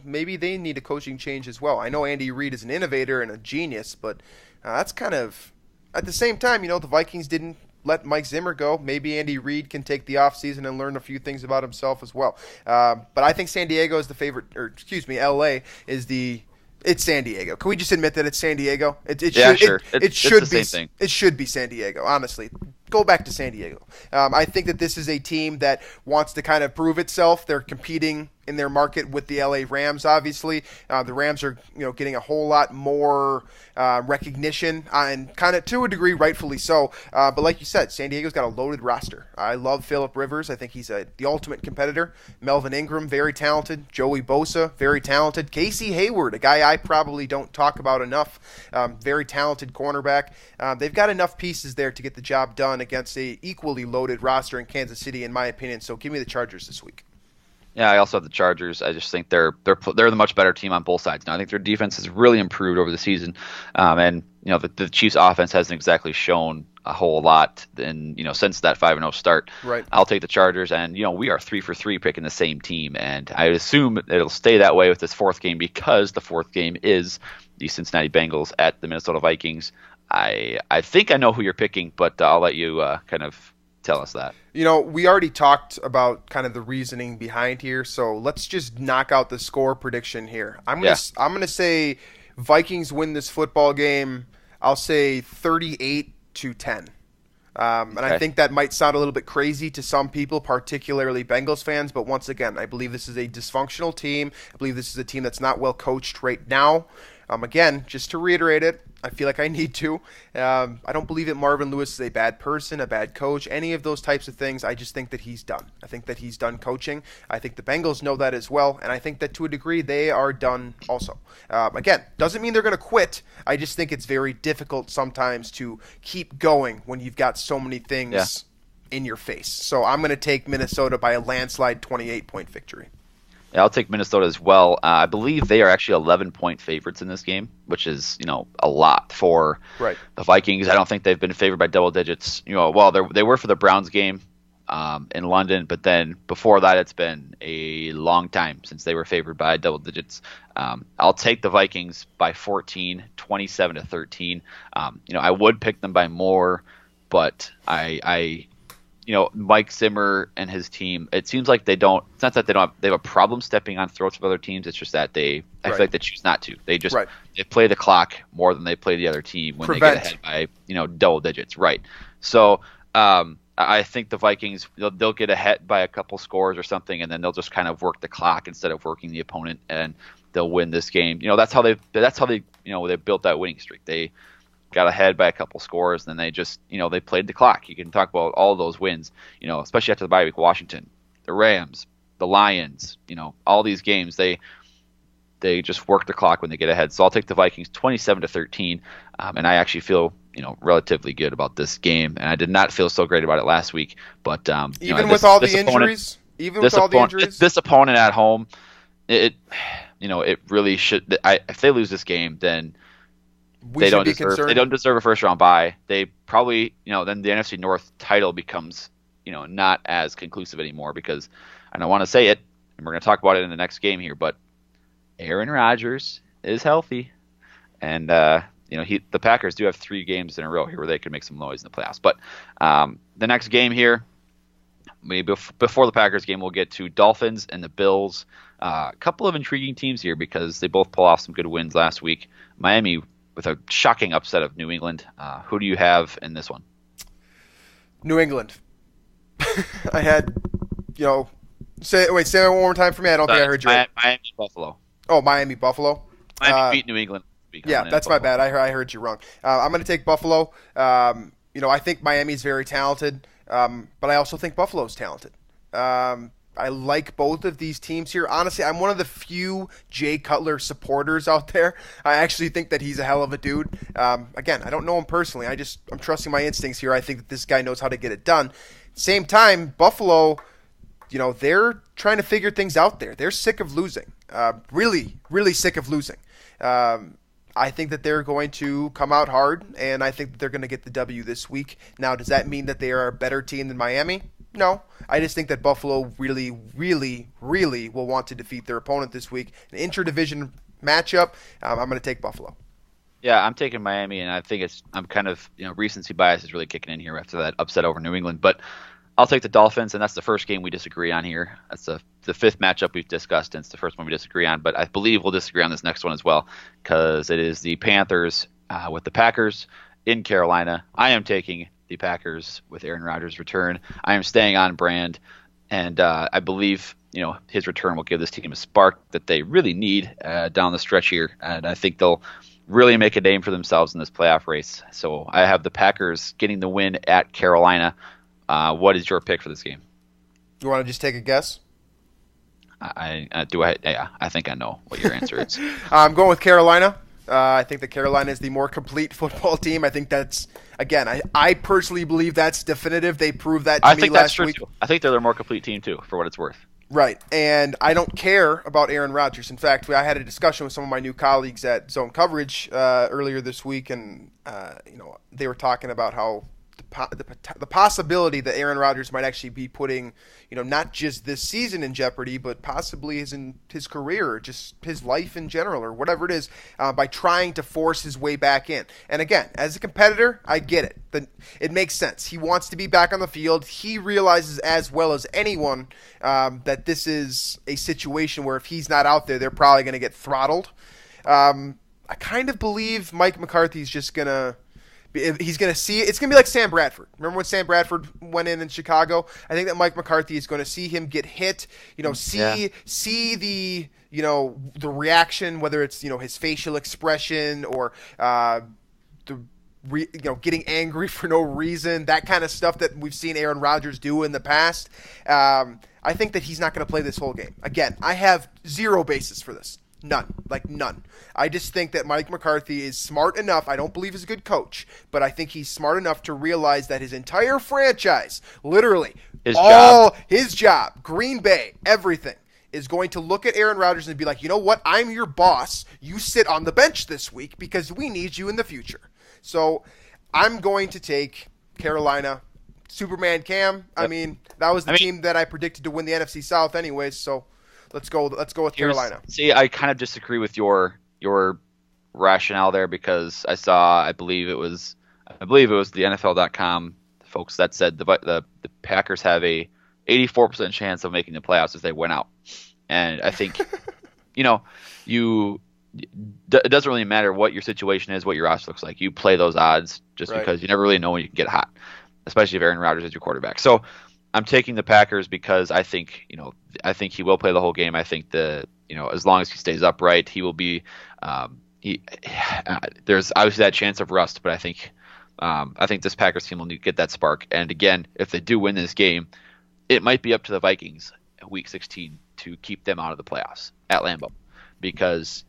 maybe they need a coaching change as well. I know Andy Reid is an innovator and a genius, but that's kind of, at the same time, the Vikings didn't let Mike Zimmer go. Maybe Andy Reid can take the offseason and learn a few things about himself as well. But I think San Diego is the favorite, LA is it's San Diego. Can we just admit that it's San Diego? Sure. It should be. It should be San Diego. Honestly, go back to San Diego. I think that this is a team that wants to kind of prove itself. They're competing in their market with the LA Rams. Obviously, the Rams are getting a whole lot more recognition, and kind of to a degree, rightfully so. But like you said, San Diego's got a loaded roster. I love Phillip Rivers. I think he's the ultimate competitor. Melvin Ingram, very talented. Joey Bosa, very talented. Casey Hayward, a guy I probably don't talk about enough. Very talented cornerback. They've got enough pieces there to get the job done against a equally loaded roster in Kansas City, in my opinion. So give me the Chargers this week. Yeah, I also have the Chargers. I just think they're the much better team on both sides now. I think their defense has really improved over the season, and the Chiefs' offense hasn't exactly shown a whole lot since that 5-0 start. Right. I'll take the Chargers, and we are 3 for 3 picking the same team, and I assume it'll stay that way with this fourth game, because the fourth game is the Cincinnati Bengals at the Minnesota Vikings. I think I know who you're picking, but I'll let you kind of tell us that. We already talked about kind of the reasoning behind here, so let's just knock out the score prediction here. I'm gonna say Vikings win this football game. I'll say 38-10. And I think that might sound a little bit crazy to some people, particularly Bengals fans, but once again, I believe this is a dysfunctional team. I believe this is a team that's not well coached right now. Again, just to reiterate it, I feel like I need to. I don't believe that Marvin Lewis is a bad person, a bad coach, any of those types of things. I just think that he's done. I think that he's done coaching. I think the Bengals know that as well, and I think that to a degree they are done also. Again, doesn't mean they're going to quit. I just think it's very difficult sometimes to keep going when you've got so many things in your face. So I'm going to take Minnesota by a landslide 28-point victory. Yeah, I'll take Minnesota as well. I believe they are actually 11-point favorites in this game, which is a lot for the Vikings. I don't think they've been favored by double digits. Well, they were for the Browns game in London, but then before that, it's been a long time since they were favored by double digits. I'll take the Vikings by 14, 27-13. I would pick them by more, but I Mike Zimmer and his team, it seems like they don't, it's not that they have a problem stepping on throats of other teams. It's just that I feel like they choose not to. They just, they play the clock more than they play the other team when they get ahead by, double digits. Right. So, I think the Vikings, they'll get ahead by a couple scores or something, and then they'll just kind of work the clock instead of working the opponent, and they'll win this game. That's how they built that winning streak. They got ahead by a couple scores, and then they just, they played the clock. You can talk about all those wins, especially after the bye week, Washington, the Rams, the Lions, all these games, they just work the clock when they get ahead. So I'll take the Vikings 27-13, and I actually feel, relatively good about this game, and I did not feel so great about it last week, but even with all the injuries, this opponent at home, it really should. If they lose this game, then they don't deserve a first round bye. They probably, then the NFC North title becomes, not as conclusive anymore, because I don't want to say it, and we're going to talk about it in the next game here, but Aaron Rodgers is healthy, and the Packers do have 3 games in a row here where they could make some noise in the playoffs. But the next game here, maybe before the Packers game, we'll get to Dolphins and the Bills. A couple of intriguing teams here because they both pull off some good wins last week. Miami with a shocking upset of New England. Who do you have in this one? New England. I had, say that one more time for me. I don't think I heard you. Miami, Buffalo. Oh, Miami, Buffalo. Miami beat New England. Yeah, that's my bad. I heard you wrong. I'm going to take Buffalo. I think Miami's very talented, but I also think Buffalo's talented. I like both of these teams here. Honestly, I'm one of the few Jay Cutler supporters out there. I actually think that he's a hell of a dude. Again, I don't know him personally. I'm trusting my instincts here. I think that this guy knows how to get it done. Same time, Buffalo, they're trying to figure things out there. They're sick of losing. Really, really sick of losing. I think that they're going to come out hard, and I think that they're going to get the W this week. Now, does that mean that they are a better team than Miami? No. I just think that Buffalo really, really, really will want to defeat their opponent this week. An interdivision matchup, I'm going to take Buffalo. Yeah, I'm taking Miami, and I think I'm kind of, recency bias is really kicking in here after that upset over New England. But I'll take the Dolphins, and that's the first game we disagree on here. That's the 5th matchup we've discussed, and it's the first one we disagree on. But I believe we'll disagree on this next one as well, because it is the Panthers with the Packers in Carolina. I am taking the Packers with Aaron Rodgers' return. I am staying on brand, and I believe his return will give this team a spark that they really need down the stretch here, and I think they'll really make a name for themselves in this playoff race. So I have the Packers getting the win at Carolina. What is your pick for this game? You want to just take a guess? I think I know what your answer is. I'm going with Carolina. I think that Carolina is the more complete football team. I think that's, again, I personally believe that's definitive. They proved that to me last week. Too. I think they're the more complete team, too, for what it's worth. Right, and I don't care about Aaron Rodgers. In fact, I had a discussion with some of my new colleagues at Zone Coverage earlier this week, and they were talking about how the possibility that Aaron Rodgers might actually be putting, not just this season in jeopardy, but possibly his career, or just his life in general, or whatever it is, by trying to force his way back in. And again, as a competitor, I get it. It makes sense. He wants to be back on the field. He realizes as well as anyone that this is a situation where if he's not out there, they're probably going to get throttled. I kind of believe Mike McCarthy's just going to he's going to see it. It's going to be like Sam Bradford. Remember when Sam Bradford went in Chicago? I think that Mike McCarthy is going to see him get hit, see the, the reaction, whether it's, his facial expression or getting angry for no reason, that kind of stuff that we've seen Aaron Rodgers do in the past. I think that he's not going to play this whole game. Again, I have zero basis for this. None. I just think that Mike McCarthy is smart enough. I don't believe he's a good coach, but I think he's smart enough to realize that his entire franchise, literally, his job, Green Bay, everything, is going to look at Aaron Rodgers and be like, you know what? I'm your boss. You sit on the bench this week because we need you in the future. So I'm going to take Carolina. Superman Cam. Yep. I mean, that was the team that I predicted to win the NFC South anyways, so let's go with Carolina. See, I kind of disagree with your rationale there, because I believe it was the NFL.com folks that said the Packers have a 84% chance of making the playoffs if they win out. And I think it doesn't really matter what your situation is, what your roster looks like. You play those odds just because you never really know when you can get hot, especially if Aaron Rodgers is your quarterback. So I'm taking the Packers because I think he will play the whole game. I think as long as he stays upright, he will be. There's obviously that chance of rust, but I think this Packers team will need to get that spark. And again, if they do win this game, it might be up to the Vikings Week 16 to keep them out of the playoffs at Lambeau, because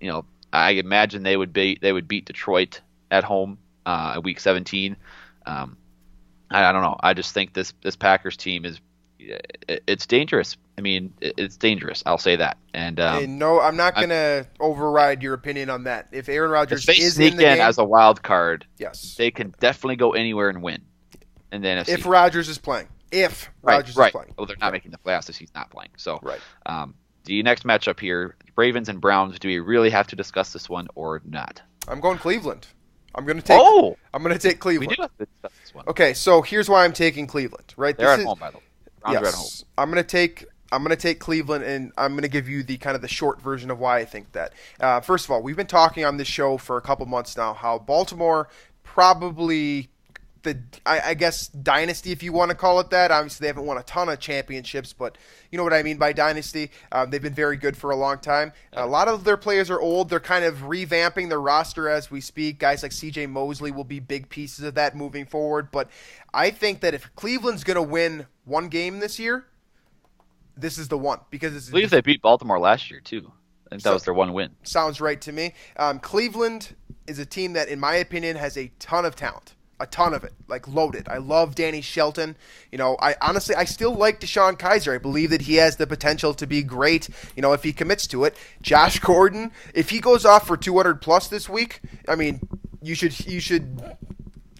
I imagine they would beat Detroit at home at Week 17. I don't know. I just think this Packers team it's dangerous. I mean, it's dangerous. I'll say that. And no, I'm not going to override your opinion on that. If Aaron Rodgers is in the game as a wild card, yes, they can definitely go anywhere and win. And then if Rodgers is playing, Rodgers is playing, well, they're not making the playoffs if he's not playing. So the next matchup here, Ravens and Browns. Do we really have to discuss this one or not? I'm going Cleveland. I'm going to take Cleveland. We do have to discuss this one. Okay, so here's why I'm taking Cleveland. Right, they're at home, by the way. Browns are at home. I'm going to take Cleveland, and I'm going to give you the kind of the short version of why I think that. First of all, we've been talking on this show for a couple months now how Baltimore probably I guess dynasty, if you want to call it that. Obviously, they haven't won a ton of championships, but you know what I mean by dynasty. They've been very good for a long time. A lot of their players are old. They're kind of revamping their roster as we speak. Guys like C.J. Mosley will be big pieces of that moving forward. But I think that if Cleveland's going to win one game this year, this is the one. Because I believe they beat Baltimore last year, too. I think that was their one win. Sounds right to me. Cleveland is a team that, in my opinion, has a ton of talent. A ton of it, like loaded. I love Danny Shelton. I still like Deshaun Kaiser. I believe that he has the potential to be great, if he commits to it. Josh Gordon, if he goes off for 200 plus this week, I mean, you should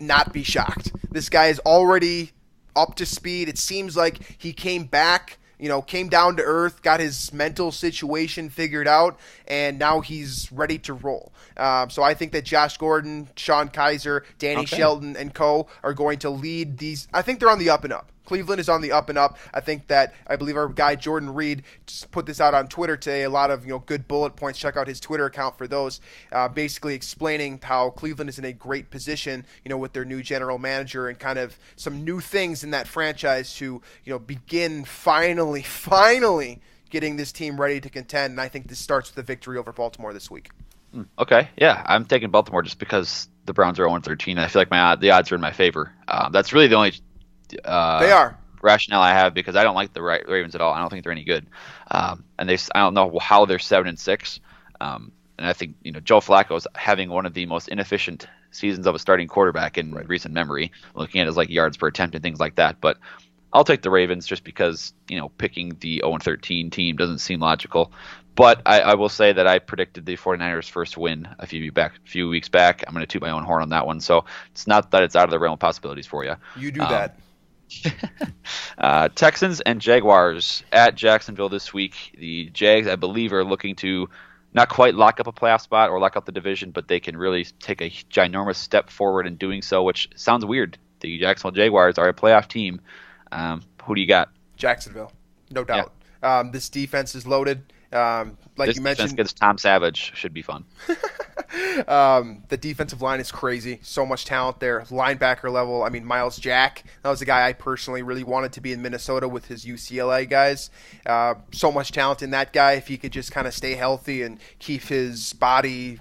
not be shocked. This guy is already up to speed. It seems like he came back, came down to earth, got his mental situation figured out, and now he's ready to roll. So I think that Josh Gordon, Sean Kaiser, Danny Shelton, and co. are going to lead these. I think they're on the up and up. Cleveland is on the up and up. I believe our guy Jordan Reed just put this out on Twitter today. A lot of good bullet points. Check out his Twitter account for those. Basically explaining how Cleveland is in a great position, with their new general manager and kind of some new things in that franchise to begin finally getting this team ready to contend. And I think this starts with a victory over Baltimore this week. Okay, yeah, I'm taking Baltimore just because the Browns are 0-13. I feel like the odds are in my favor. That's really the only they are rationale I have, because I don't like the Ravens at all. I don't think they're any good, and I don't know how they're 7-6. And I think Joe Flacco is having one of the most inefficient seasons of a starting quarterback in recent memory. Looking at his yards per attempt and things like that, but I'll take the Ravens just because picking the 0-13 team doesn't seem logical. But I will say that I predicted the 49ers' first win a few weeks back. I'm going to toot my own horn on that one. So it's not that it's out of the realm of possibilities for you. You do that. Texans and Jaguars at Jacksonville this week. The Jags, I believe, are looking to not quite lock up a playoff spot or lock up the division, but they can really take a ginormous step forward in doing so, which sounds weird. The Jacksonville Jaguars are a playoff team. Who do you got? Jacksonville, no doubt. This defense is loaded. This you mentioned, against Tom Savage should be fun. The defensive line is crazy. So much talent there. Linebacker level. I mean, Miles Jack. That was a guy I personally really wanted to be in Minnesota with his UCLA guys. So much talent in that guy. If he could just kind of stay healthy and keep his body,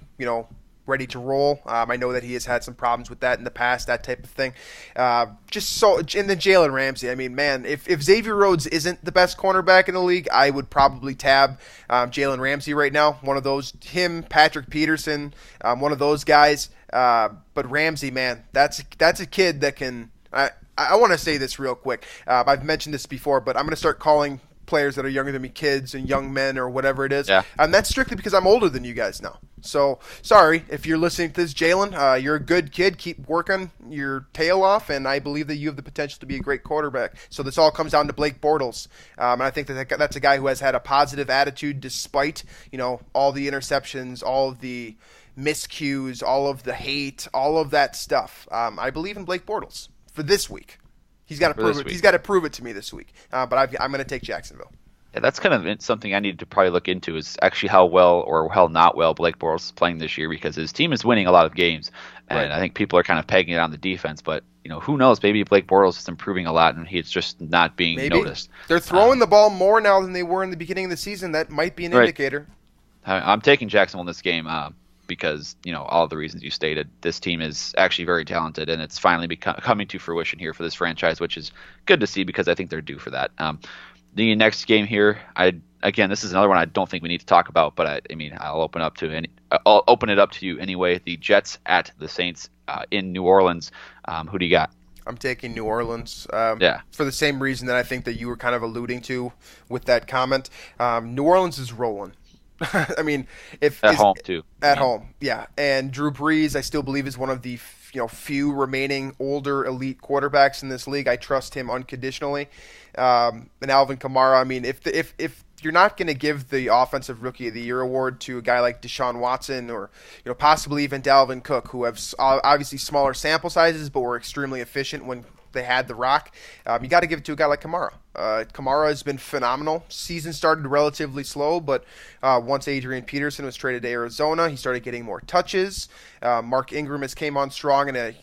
ready to roll. I know that he has had some problems with that in the past, that type of thing. And then Jalen Ramsey. I mean, man, if Xavier Rhodes isn't the best cornerback in the league, I would probably tab Jalen Ramsey right now. One of those, him, Patrick Peterson, one of those guys. But Ramsey, man, that's a kid that can. I want to say this real quick. I've mentioned this before, but I'm going to start calling players that are younger than me kids and young men or whatever it is. Yeah. And that's strictly because I'm older than you guys now. So, sorry, if you're listening to this, Jalen, you're a good kid. Keep working your tail off, and I believe that you have the potential to be a great quarterback. So this all comes down to Blake Bortles. And I think that's a guy who has had a positive attitude despite, all the interceptions, all of the miscues, all of the hate, all of that stuff. I believe in Blake Bortles for this week. He's got to prove it. He's got to prove it to me this week. But I'm going to take Jacksonville. Yeah, that's kind of something I need to probably look into is actually how well or how not well Blake Bortles is playing this year because his team is winning a lot of games. And right. I think people are kind of pegging it on the defense. But, who knows? Maybe Blake Bortles is improving a lot and he's just not being noticed. They're throwing the ball more now than they were in the beginning of the season. That might be an indicator. I'm taking Jacksonville in this game. Because, all of the reasons you stated, this team is actually very talented, and it's finally coming to fruition here for this franchise, which is good to see because I think they're due for that. The next game here, this is another one I don't think we need to talk about, but I'll open it up to you anyway. The Jets at the Saints in New Orleans. Who do you got? I'm taking New Orleans for the same reason that I think that you were kind of alluding to with that comment. New Orleans is rolling. I mean, home too. At home, yeah. And Drew Brees, I still believe, is one of the few remaining older elite quarterbacks in this league. I trust him unconditionally. And Alvin Kamara. I mean, if you're not going to give the Offensive Rookie of the Year award to a guy like Deshaun Watson or possibly even Dalvin Cook, who have obviously smaller sample sizes but were extremely efficient when they had the rock, you got to give it to a guy like Kamara. Kamara has been phenomenal. Season started relatively slow, but once Adrian Peterson was traded to Arizona, he started getting more touches. Mark Ingram has came on strong, and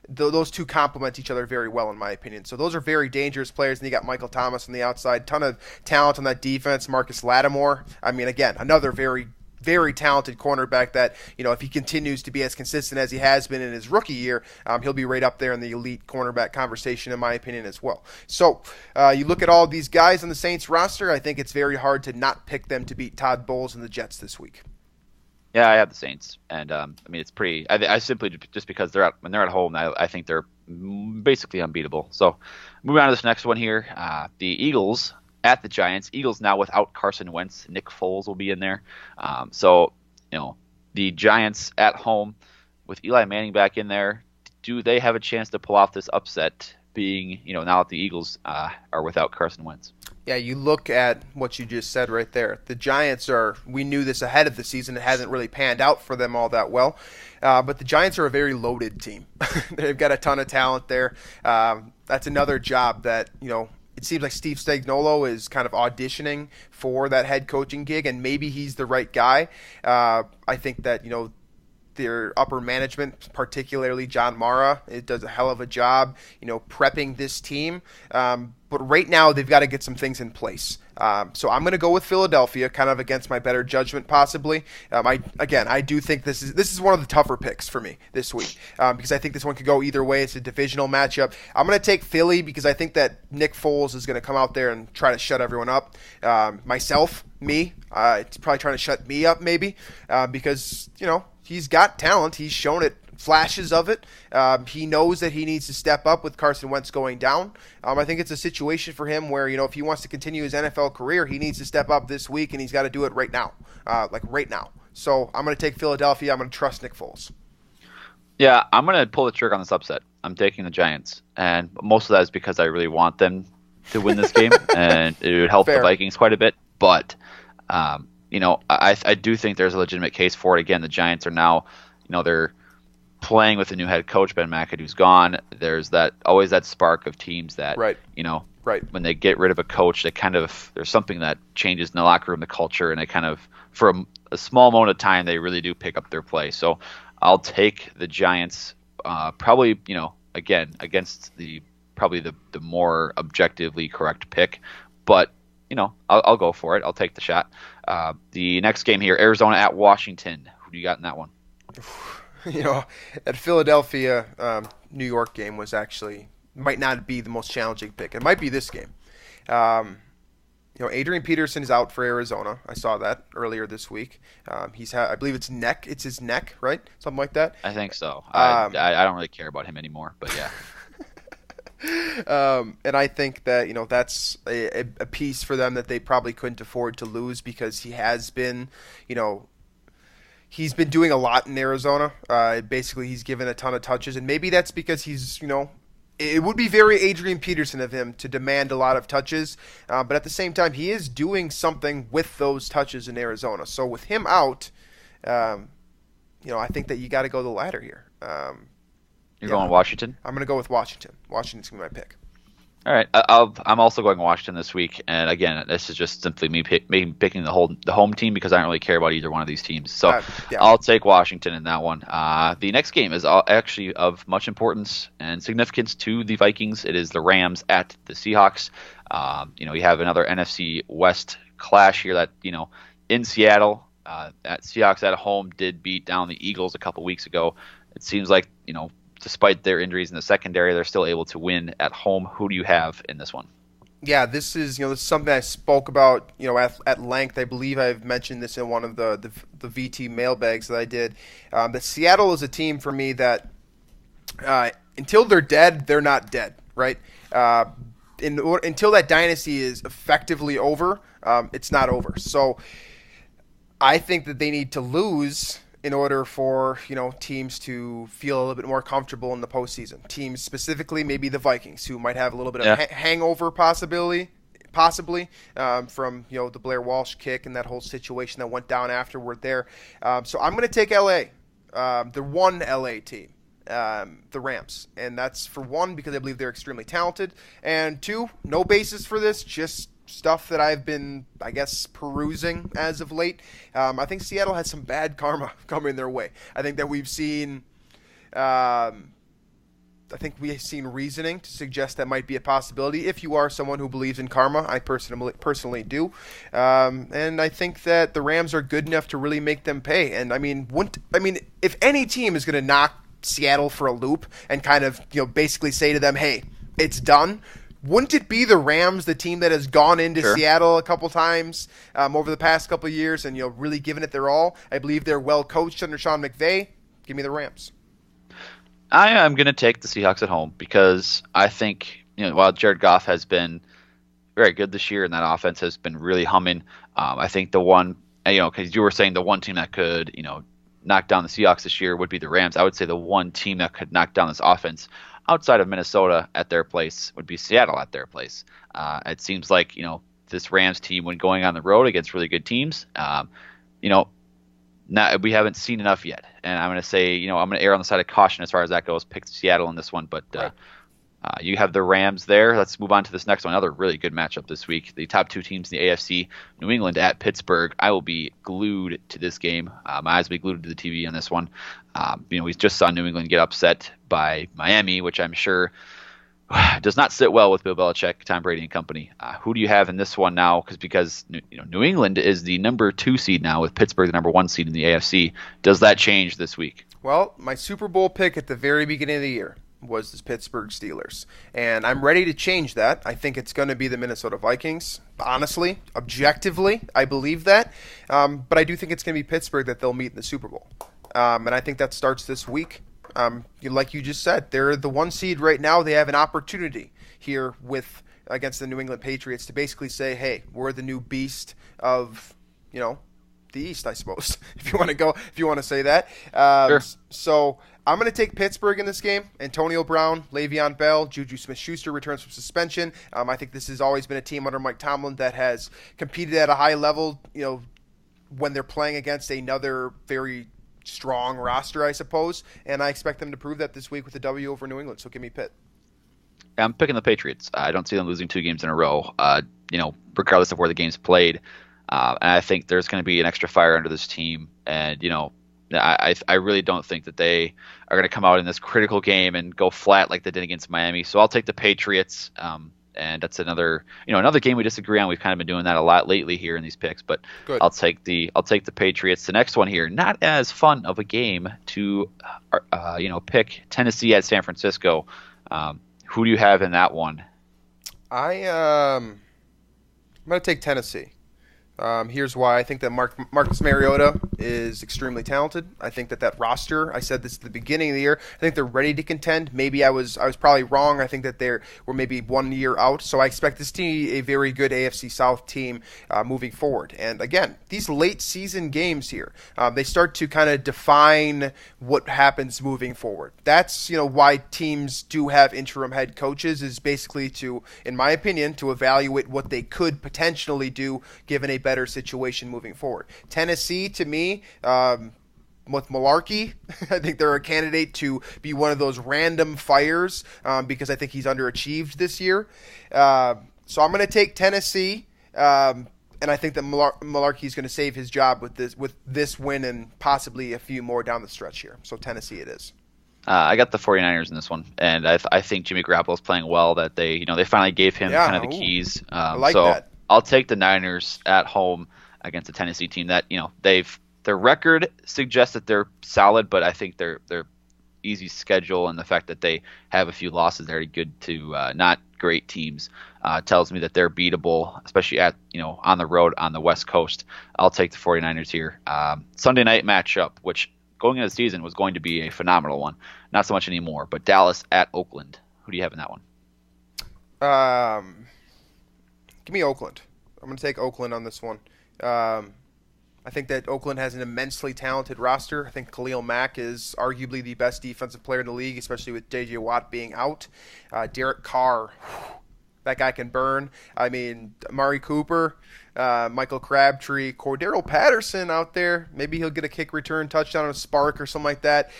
those two complement each other very well, in my opinion. So those are very dangerous players. And you got Michael Thomas on the outside, ton of talent on that defense. Marcus Lattimore, again, another very very talented cornerback that, if he continues to be as consistent as he has been in his rookie year, he'll be right up there in the elite cornerback conversation, in my opinion, as well. So you look at all these guys on the Saints roster, I think it's very hard to not pick them to beat Todd Bowles and the Jets this week. Yeah, I have the Saints, and it's pretty. I simply just because when they're at home, I think they're basically unbeatable. So moving on to this next one here, the Eagles at the Giants. Eagles now without Carson Wentz. Nick Foles will be in there. The Giants at home with Eli Manning back in there. Do they have a chance to pull off this upset being, now that the Eagles are without Carson Wentz? Yeah, you look at what you just said right there. The Giants we knew this ahead of the season. It hasn't really panned out for them all that well. But the Giants are a very loaded team. They've got a ton of talent there. That's another job that, it seems like Steve Spagnuolo is kind of auditioning for that head coaching gig, and maybe he's the right guy. I think that, their upper management, particularly John Mara, it does a hell of a job, prepping this team. But right now, they've got to get some things in place. So I'm going to go with Philadelphia, kind of against my better judgment, possibly. I do think this is one of the tougher picks for me this week because I think this one could go either way. It's a divisional matchup. I'm going to take Philly because I think that Nick Foles is going to come out there and try to shut everyone up. It's probably trying to shut me up maybe because, he's got talent. He's shown it flashes of it. He knows that he needs to step up with Carson Wentz going down. I think it's a situation for him where, if he wants to continue his NFL career, he needs to step up this week, and he's got to do it right now, right now. So I'm going to take Philadelphia. I'm going to trust Nick Foles. Yeah, I'm going to pull the trigger on this upset. I'm taking the Giants, and most of that is because I really want them to win this game, and it would help the Vikings quite a bit. But, I do think there's a legitimate case for it. Again, the Giants are now, they're playing with a new head coach, Ben McAdoo's gone. There's always that spark of teams that, when they get rid of a coach, there's something that changes in the locker room, the culture, and it kind of, for a small moment of time, they really do pick up their play. So I'll take the Giants, probably, again, against probably the more objectively correct pick. But, I'll go for it. I'll take the shot. The next game here, Arizona at Washington. Who do you got in that one? At Philadelphia, New York game might not be the most challenging pick. It might be this game. Adrian Peterson is out for Arizona. I saw that earlier this week. I believe it's his neck, right? Something like that. I think so. I don't really care about him anymore, but yeah. And I think that that's a piece for them that they probably couldn't afford to lose, because he has been, he's been doing a lot in Arizona. Basically, he's given a ton of touches, and maybe that's because he's, it would be very Adrian Peterson of him to demand a lot of touches, but at the same time, he is doing something with those touches in Arizona. So with him out, I think that you got to go the latter here. You're going Washington? I'm going to go with Washington. Washington's going to be my pick. All right, I'm also going Washington this week, and again, this is just simply me picking the home team, because I don't really care about either one of these teams. So I'll take Washington in that one. The next game is actually of much importance and significance to the Vikings. It is the Rams at the Seahawks. You have another NFC West clash here that in Seattle. At Seahawks at home did beat down the Eagles a couple weeks ago. It seems like despite their injuries in the secondary, they're still able to win at home. Who do you have in this one? Yeah, this is this is something I spoke about at length. I believe I've mentioned this in one of the VT mailbags that I did. But Seattle is a team for me that until they're dead, they're not dead, right? Until that dynasty is effectively over, it's not over. So I think that they need to lose in order for teams to feel a little bit more comfortable in the postseason. Teams specifically, maybe the Vikings, who might have a little bit of hangover possibly from the Blair Walsh kick and that whole situation that went down afterward there. So I'm going to take LA, the one LA team, the Rams, and that's for one because I believe they're extremely talented, and two, no basis for this, just stuff that I've been, perusing as of late. I think Seattle has some bad karma coming their way. I think that we've seen reasoning to suggest that might be a possibility if you are someone who believes in karma. I personally do. And I think that the Rams are good enough to really make them pay. And if any team is going to knock Seattle for a loop and kind of, basically say to them, hey, it's done, wouldn't it be the Rams, the team that has gone into Seattle a couple times over the past couple of years and really given it their all? I believe they're well coached under Sean McVay. Give me the Rams. I am going to take the Seahawks at home because I think while Jared Goff has been very good this year and that offense has been really humming, I think the one because you were saying the one team that could knock down the Seahawks this year would be the Rams. I would say the one team that could knock down this offense outside of Minnesota at their place would be Seattle at their place. It seems like, this Rams team, when going on the road against really good teams, we haven't seen enough yet. And I'm going to say, I'm going to err on the side of caution as far as that goes, pick Seattle in this one. But you have the Rams there. Let's move on to this next one. Another really good matchup this week. The top two teams in the AFC, New England at Pittsburgh. I will be glued to this game. My eyes will be glued to the TV on this one. We just saw New England get upset by Miami, which I'm sure does not sit well with Bill Belichick, Tom Brady, and company. Who do you have in this one now? Because New England is the number 2 seed now, with Pittsburgh the number 1 seed in the AFC. Does that change this week? Well, my Super Bowl pick at the very beginning of the year was the Pittsburgh Steelers, and I'm ready to change that. I think it's going to be the Minnesota Vikings. Honestly, objectively, I believe that, but I do think it's going to be Pittsburgh that they'll meet in the Super Bowl, and I think that starts this week. Like you just said, they're the 1 seed right now. They have an opportunity here against the New England Patriots to basically say, hey, we're the new beast of, the East, I suppose, if you want to say that. Sure. So I'm going to take Pittsburgh in this game. Antonio Brown, Le'Veon Bell, Juju Smith-Schuster returns from suspension. I think this has always been a team under Mike Tomlin that has competed at a high level, when they're playing against another very strong roster, I suppose. And I expect them to prove that this week with a W over New England. So give me Pitt. I'm picking the Patriots. I don't see them losing 2 games in a row, regardless of where the game's played. And I think there's going to be an extra fire under this team. And, I really don't think that they are going to come out in this critical game and go flat like they did against Miami. So I'll take the Patriots. And that's another game we disagree on. We've kind of been doing that a lot lately here in these picks, but Good. I'll take the Patriots. The next one here, not as fun of a game to, pick. Tennessee at San Francisco. Who do you have in that one? I'm going to take Tennessee. Here's why. I think that Marcus Mariota is extremely talented. I think that roster, I said this at the beginning of the year, I think they're ready to contend. Maybe I was probably wrong. I think that we're maybe 1 year out. So I expect this to be a very good AFC South team moving forward. And again, these late season games here, they start to kind of define what happens moving forward. That's why teams do have interim head coaches, is basically to, in my opinion, to evaluate what they could potentially do given a better situation moving forward. Tennessee, to me, with Malarkey, I think they're a candidate to be one of those random fires because I think he's underachieved this year. So I'm going to take Tennessee, and I think that Malarkey is going to save his job with this win and possibly a few more down the stretch here. So Tennessee it is. I got the 49ers in this one, and I think Jimmy Garoppolo's playing well. That they finally gave him kind of the keys. I like that. I'll take the Niners at home against a Tennessee team that their record suggests that they're solid, but I think their easy schedule and the fact that they have a few losses that are good to not great teams tells me that they're beatable, especially at on the road on the West Coast. I'll take the 49ers here. Sunday night matchup, which going into the season was going to be a phenomenal one, not so much anymore. But Dallas at Oakland. Who do you have in that one? Give me Oakland. I'm going to take Oakland on this one. I think that Oakland has an immensely talented roster. I think Khalil Mack is arguably the best defensive player in the league, especially with J.J. Watt being out. Derek Carr, that guy can burn. I mean, Amari Cooper, Michael Crabtree, Cordero Patterson out there. Maybe he'll get a kick return touchdown, a spark or something like that.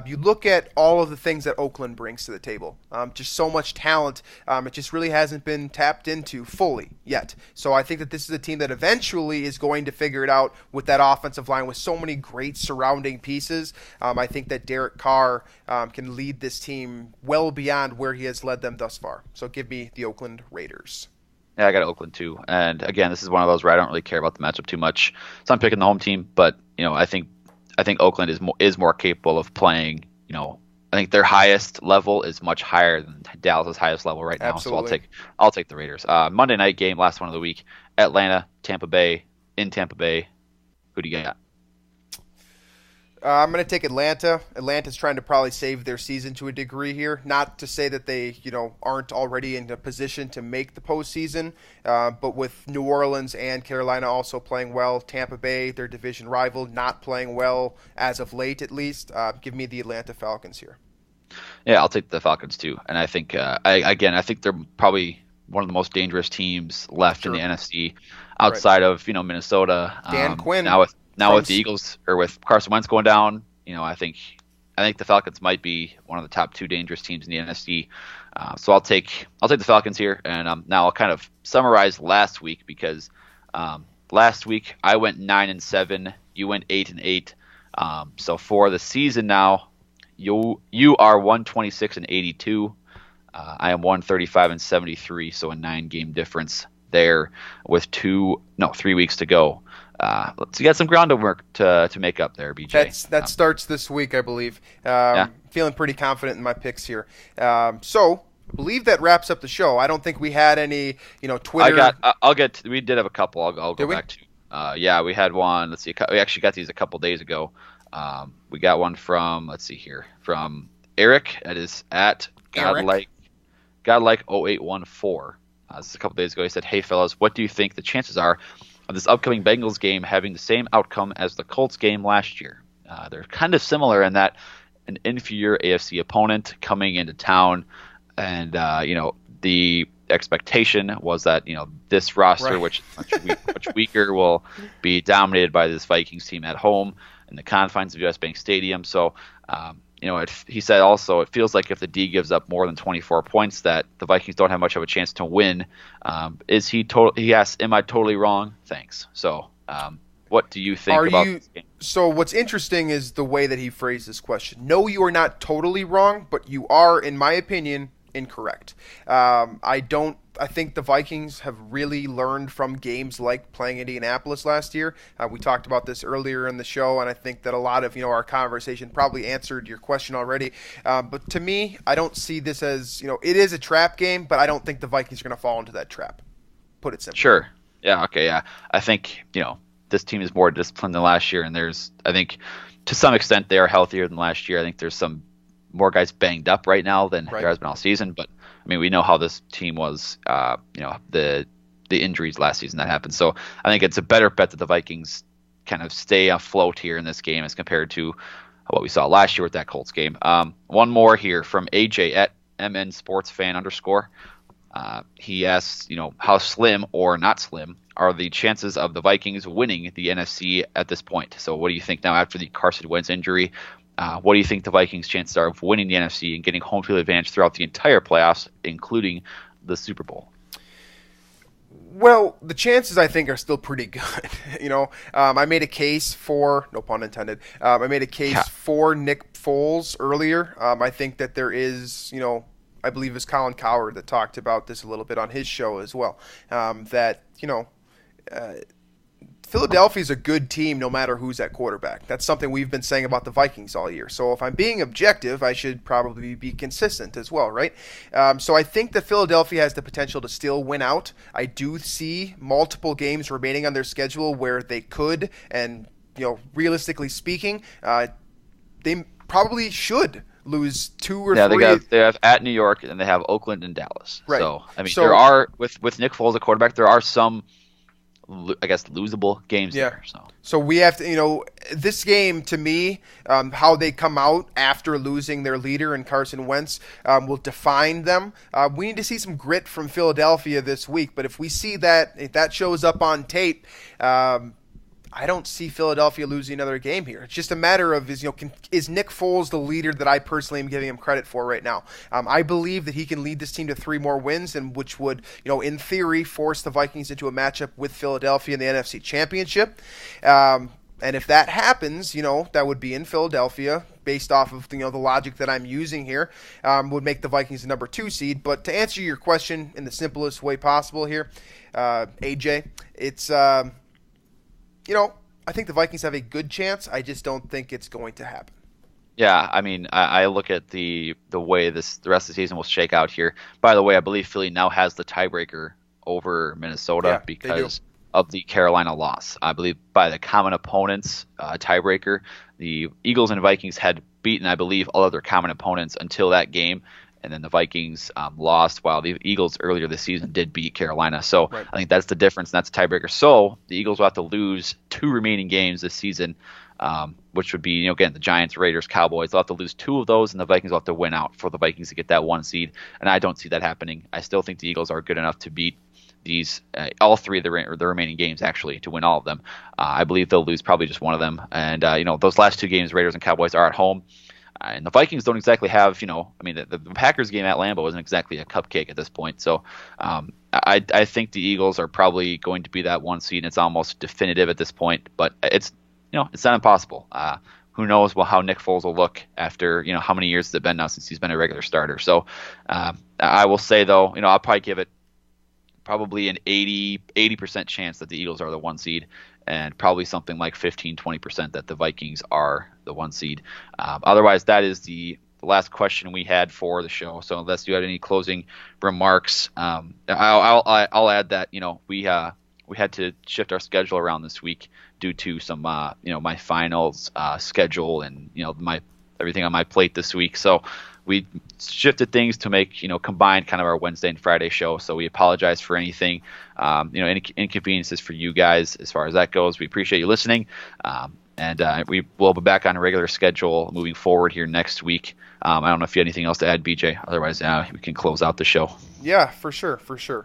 You look at all of the things that Oakland brings to the table. Just so much talent. It just really hasn't been tapped into fully yet. So I think that this is a team that eventually is going to figure it out with that offensive line with so many great surrounding pieces. I think that Derek Carr can lead this team well beyond where he has led them thus far. So give me the Oakland Raiders. Yeah, I got Oakland too. And again, this is one of those where I don't really care about the matchup too much. So I'm picking the home team, but I think Oakland is more capable of playing. I think their highest level is much higher than Dallas's highest level right now. Absolutely. So I'll take the Raiders. Monday night game, last one of the week. Atlanta, Tampa Bay, in Tampa Bay. Who do you got? I'm going to take Atlanta. Atlanta's trying to probably save their season to a degree here. Not to say that they, aren't already in a position to make the postseason, but with New Orleans and Carolina also playing well, Tampa Bay, their division rival, not playing well as of late at least. Give me the Atlanta Falcons here. Yeah, I'll take the Falcons too. And I think, I think they're probably one of the most dangerous teams left in the NFC outside of, Minnesota. Dan Quinn. Now with the Eagles or with Carson Wentz going down, I think the Falcons might be one of the top 2 dangerous teams in the NFC. So I'll take the Falcons here, and now I'll kind of summarize last week because last week I went 9-7, you went 8-8. So for the season now, you are 126-82. I am 135-73, so a 9-game difference there with 3 weeks to go. You got some groundwork to make up there, BJ. That starts this week, I believe. Feeling pretty confident in my picks here. So I believe that wraps up the show. I don't think we had any, Twitter. We did have a couple. I'll go back to. We had one. Let's see. We actually got these a couple days ago. We got one from, let's see here, from Eric. That is at Godlike 0814. This is a couple days ago. He said, "Hey fellas, what do you think the chances are of this upcoming Bengals game having the same outcome as the Colts game last year?" They're kind of similar in that an inferior AFC opponent coming into town, and the expectation was that this roster, Right. which is much weaker, will be dominated by this Vikings team at home in the confines of US Bank Stadium. So, he said also it feels like if the D gives up more than 24 points, that the Vikings don't have much of a chance to win. He asked, "Am I totally wrong?" Thanks. So, what do you think about this game? So what's interesting is the way that he phrased this question. No, you are not totally wrong, but you are, in my opinion, incorrect. I think the Vikings have really learned from games like playing Indianapolis last year. We talked about this earlier in the show, and I think that a lot of our conversation probably answered your question already. But to me, I don't see this as it is a trap game, but I don't think the Vikings are going to fall into that trap. Put it simply. Sure. Yeah. Okay. Yeah. I think this team is more disciplined than last year, and I think to some extent they are healthier than last year. I think there's some more guys banged up right now than there has been all season, but I mean we know how this team was. The injuries last season that happened, so I think it's a better bet that the Vikings kind of stay afloat here in this game as compared to what we saw last year with that Colts game. One more here from AJ at MN Sports Fan _. He asks, how slim or not slim are the chances of the Vikings winning the NFC at this point? So what do you think now after the Carson Wentz injury? What do you think the Vikings' chances are of winning the NFC and getting home field advantage throughout the entire playoffs, including the Super Bowl? Well, the chances I think are still pretty good. I made a case for, no pun intended, I made a case for Nick Foles earlier. I think that there is, I believe it was Colin Cowherd that talked about this a little bit on his show as well, that, Philadelphia's a good team no matter who's at quarterback. That's something we've been saying about the Vikings all year. So if I'm being objective, I should probably be consistent as well, right? So I think that Philadelphia has the potential to still win out. I do see multiple games remaining on their schedule where they could, and realistically speaking, they probably should lose 2 or 3. They have at New York and they have Oakland and Dallas. Right. So I mean, there are with Nick Foles at quarterback, there are some, I guess, losable games there. So we have to, this game to me, how they come out after losing their leader in Carson Wentz will define them. We need to see some grit from Philadelphia this week, but if we see that, if that shows up on tape, I don't see Philadelphia losing another game here. It's just a matter of is Nick Foles the leader that I personally am giving him credit for right now? I believe that he can lead this team to 3 more wins, and which would, in theory, force the Vikings into a matchup with Philadelphia in the NFC Championship. And if that happens, that would be in Philadelphia, based off of the logic that I'm using here, would make the Vikings the number 2 seed. But to answer your question in the simplest way possible here, AJ, it's I think the Vikings have a good chance. I just don't think it's going to happen. Yeah, I mean, I look at the way the rest of the season will shake out here. By the way, I believe Philly now has the tiebreaker over Minnesota because of the Carolina loss. I believe by the common opponents tiebreaker, the Eagles and Vikings had beaten, I believe, all other common opponents until that game. And then the Vikings lost, while the Eagles earlier this season did beat Carolina. So I think that's the difference, and that's a tiebreaker. So the Eagles will have to lose 2 remaining games this season, which would be, again, the Giants, Raiders, Cowboys. They'll have to lose 2 of those, and the Vikings will have to win out for the Vikings to get that 1 seed. And I don't see that happening. I still think the Eagles are good enough to beat these all 3 of the remaining games, actually, to win all of them. I believe they'll lose probably just one of them. And, those last 2 games, Raiders and Cowboys, are at home. And the Vikings don't exactly have, the Packers game at Lambeau isn't exactly a cupcake at this point. So I think the Eagles are probably going to be that 1 seed. And it's almost definitive at this point, but it's not impossible. Who knows how Nick Foles will look after, how many years has it been now since he's been a regular starter. So I will say, though, I'll probably give it probably an 80% chance that the Eagles are the 1 seed, and probably something like 15-20% that the Vikings are the 1 seed. Otherwise, that is the last question we had for the show. So unless you had any closing remarks, I'll add that we had to shift our schedule around this week due to some my finals schedule and my everything on my plate this week. So we shifted things to make combine kind of our Wednesday and Friday show. So we apologize for anything any inconveniences for you guys as far as that goes. We appreciate you listening. And we will be back on a regular schedule moving forward here next week. I don't know if you have anything else to add, BJ. Otherwise, we can close out the show. Yeah, for sure.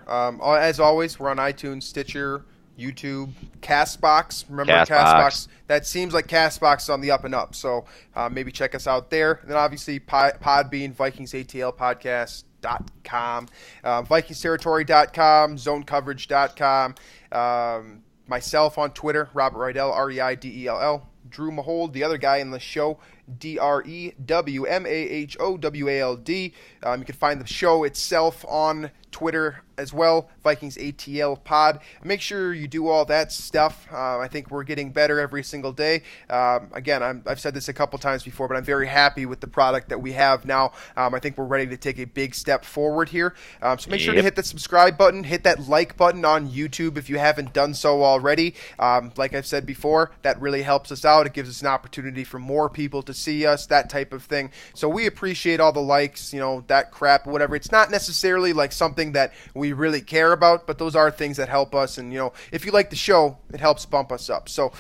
As always, we're on iTunes, Stitcher, YouTube, CastBox. Remember CastBox? That seems like CastBox is on the up and up. So maybe check us out there. And then obviously Podbean, Vikings ATL Podcast.com, VikingsTerritory.com, ZoneCoverage.com. Myself on Twitter, Robert Reidell, Reidell. Drew Mahowald, the other guy in the show, DREWMAHOWALD. You can find the show itself on Twitter as well, Vikings ATL Pod. Make sure you do all that stuff. I think we're getting better every single day. Again, I've said this a couple times before, but I'm very happy with the product that we have now. I think we're ready to take a big step forward here. So make sure to hit the subscribe button, hit that like button on YouTube if you haven't done so already. Like I've said before, that really helps us out. It gives us an opportunity for more people to see us, that type of thing. So we appreciate all the likes, that crap, whatever. It's not necessarily like something that we really care about, but those are things that help us. And if you like the show, it helps bump us up. So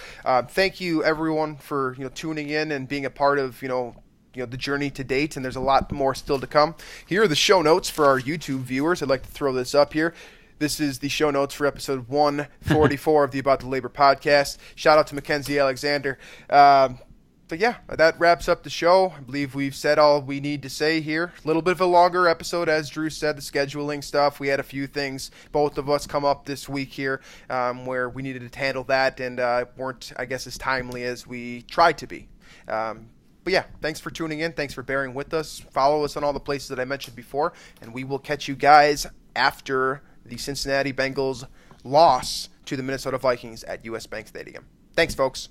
thank you everyone for tuning in and being a part of the journey to date. And there's a lot more still to come. Here are the show notes for our YouTube viewers. I'd like to throw this up here. This is the show notes for episode 144 of the About the Labor podcast. Shout out to Mackenzie Alexander. But yeah, that wraps up the show. I believe we've said all we need to say here. A little bit of a longer episode, as Drew said, the scheduling stuff. We had a few things, both of us, come up this week here where we needed to handle that and weren't, I guess, as timely as we tried to be. But yeah, thanks for tuning in. Thanks for bearing with us. Follow us on all the places that I mentioned before, and we will catch you guys after the Cincinnati Bengals loss to the Minnesota Vikings at US Bank Stadium. Thanks, folks.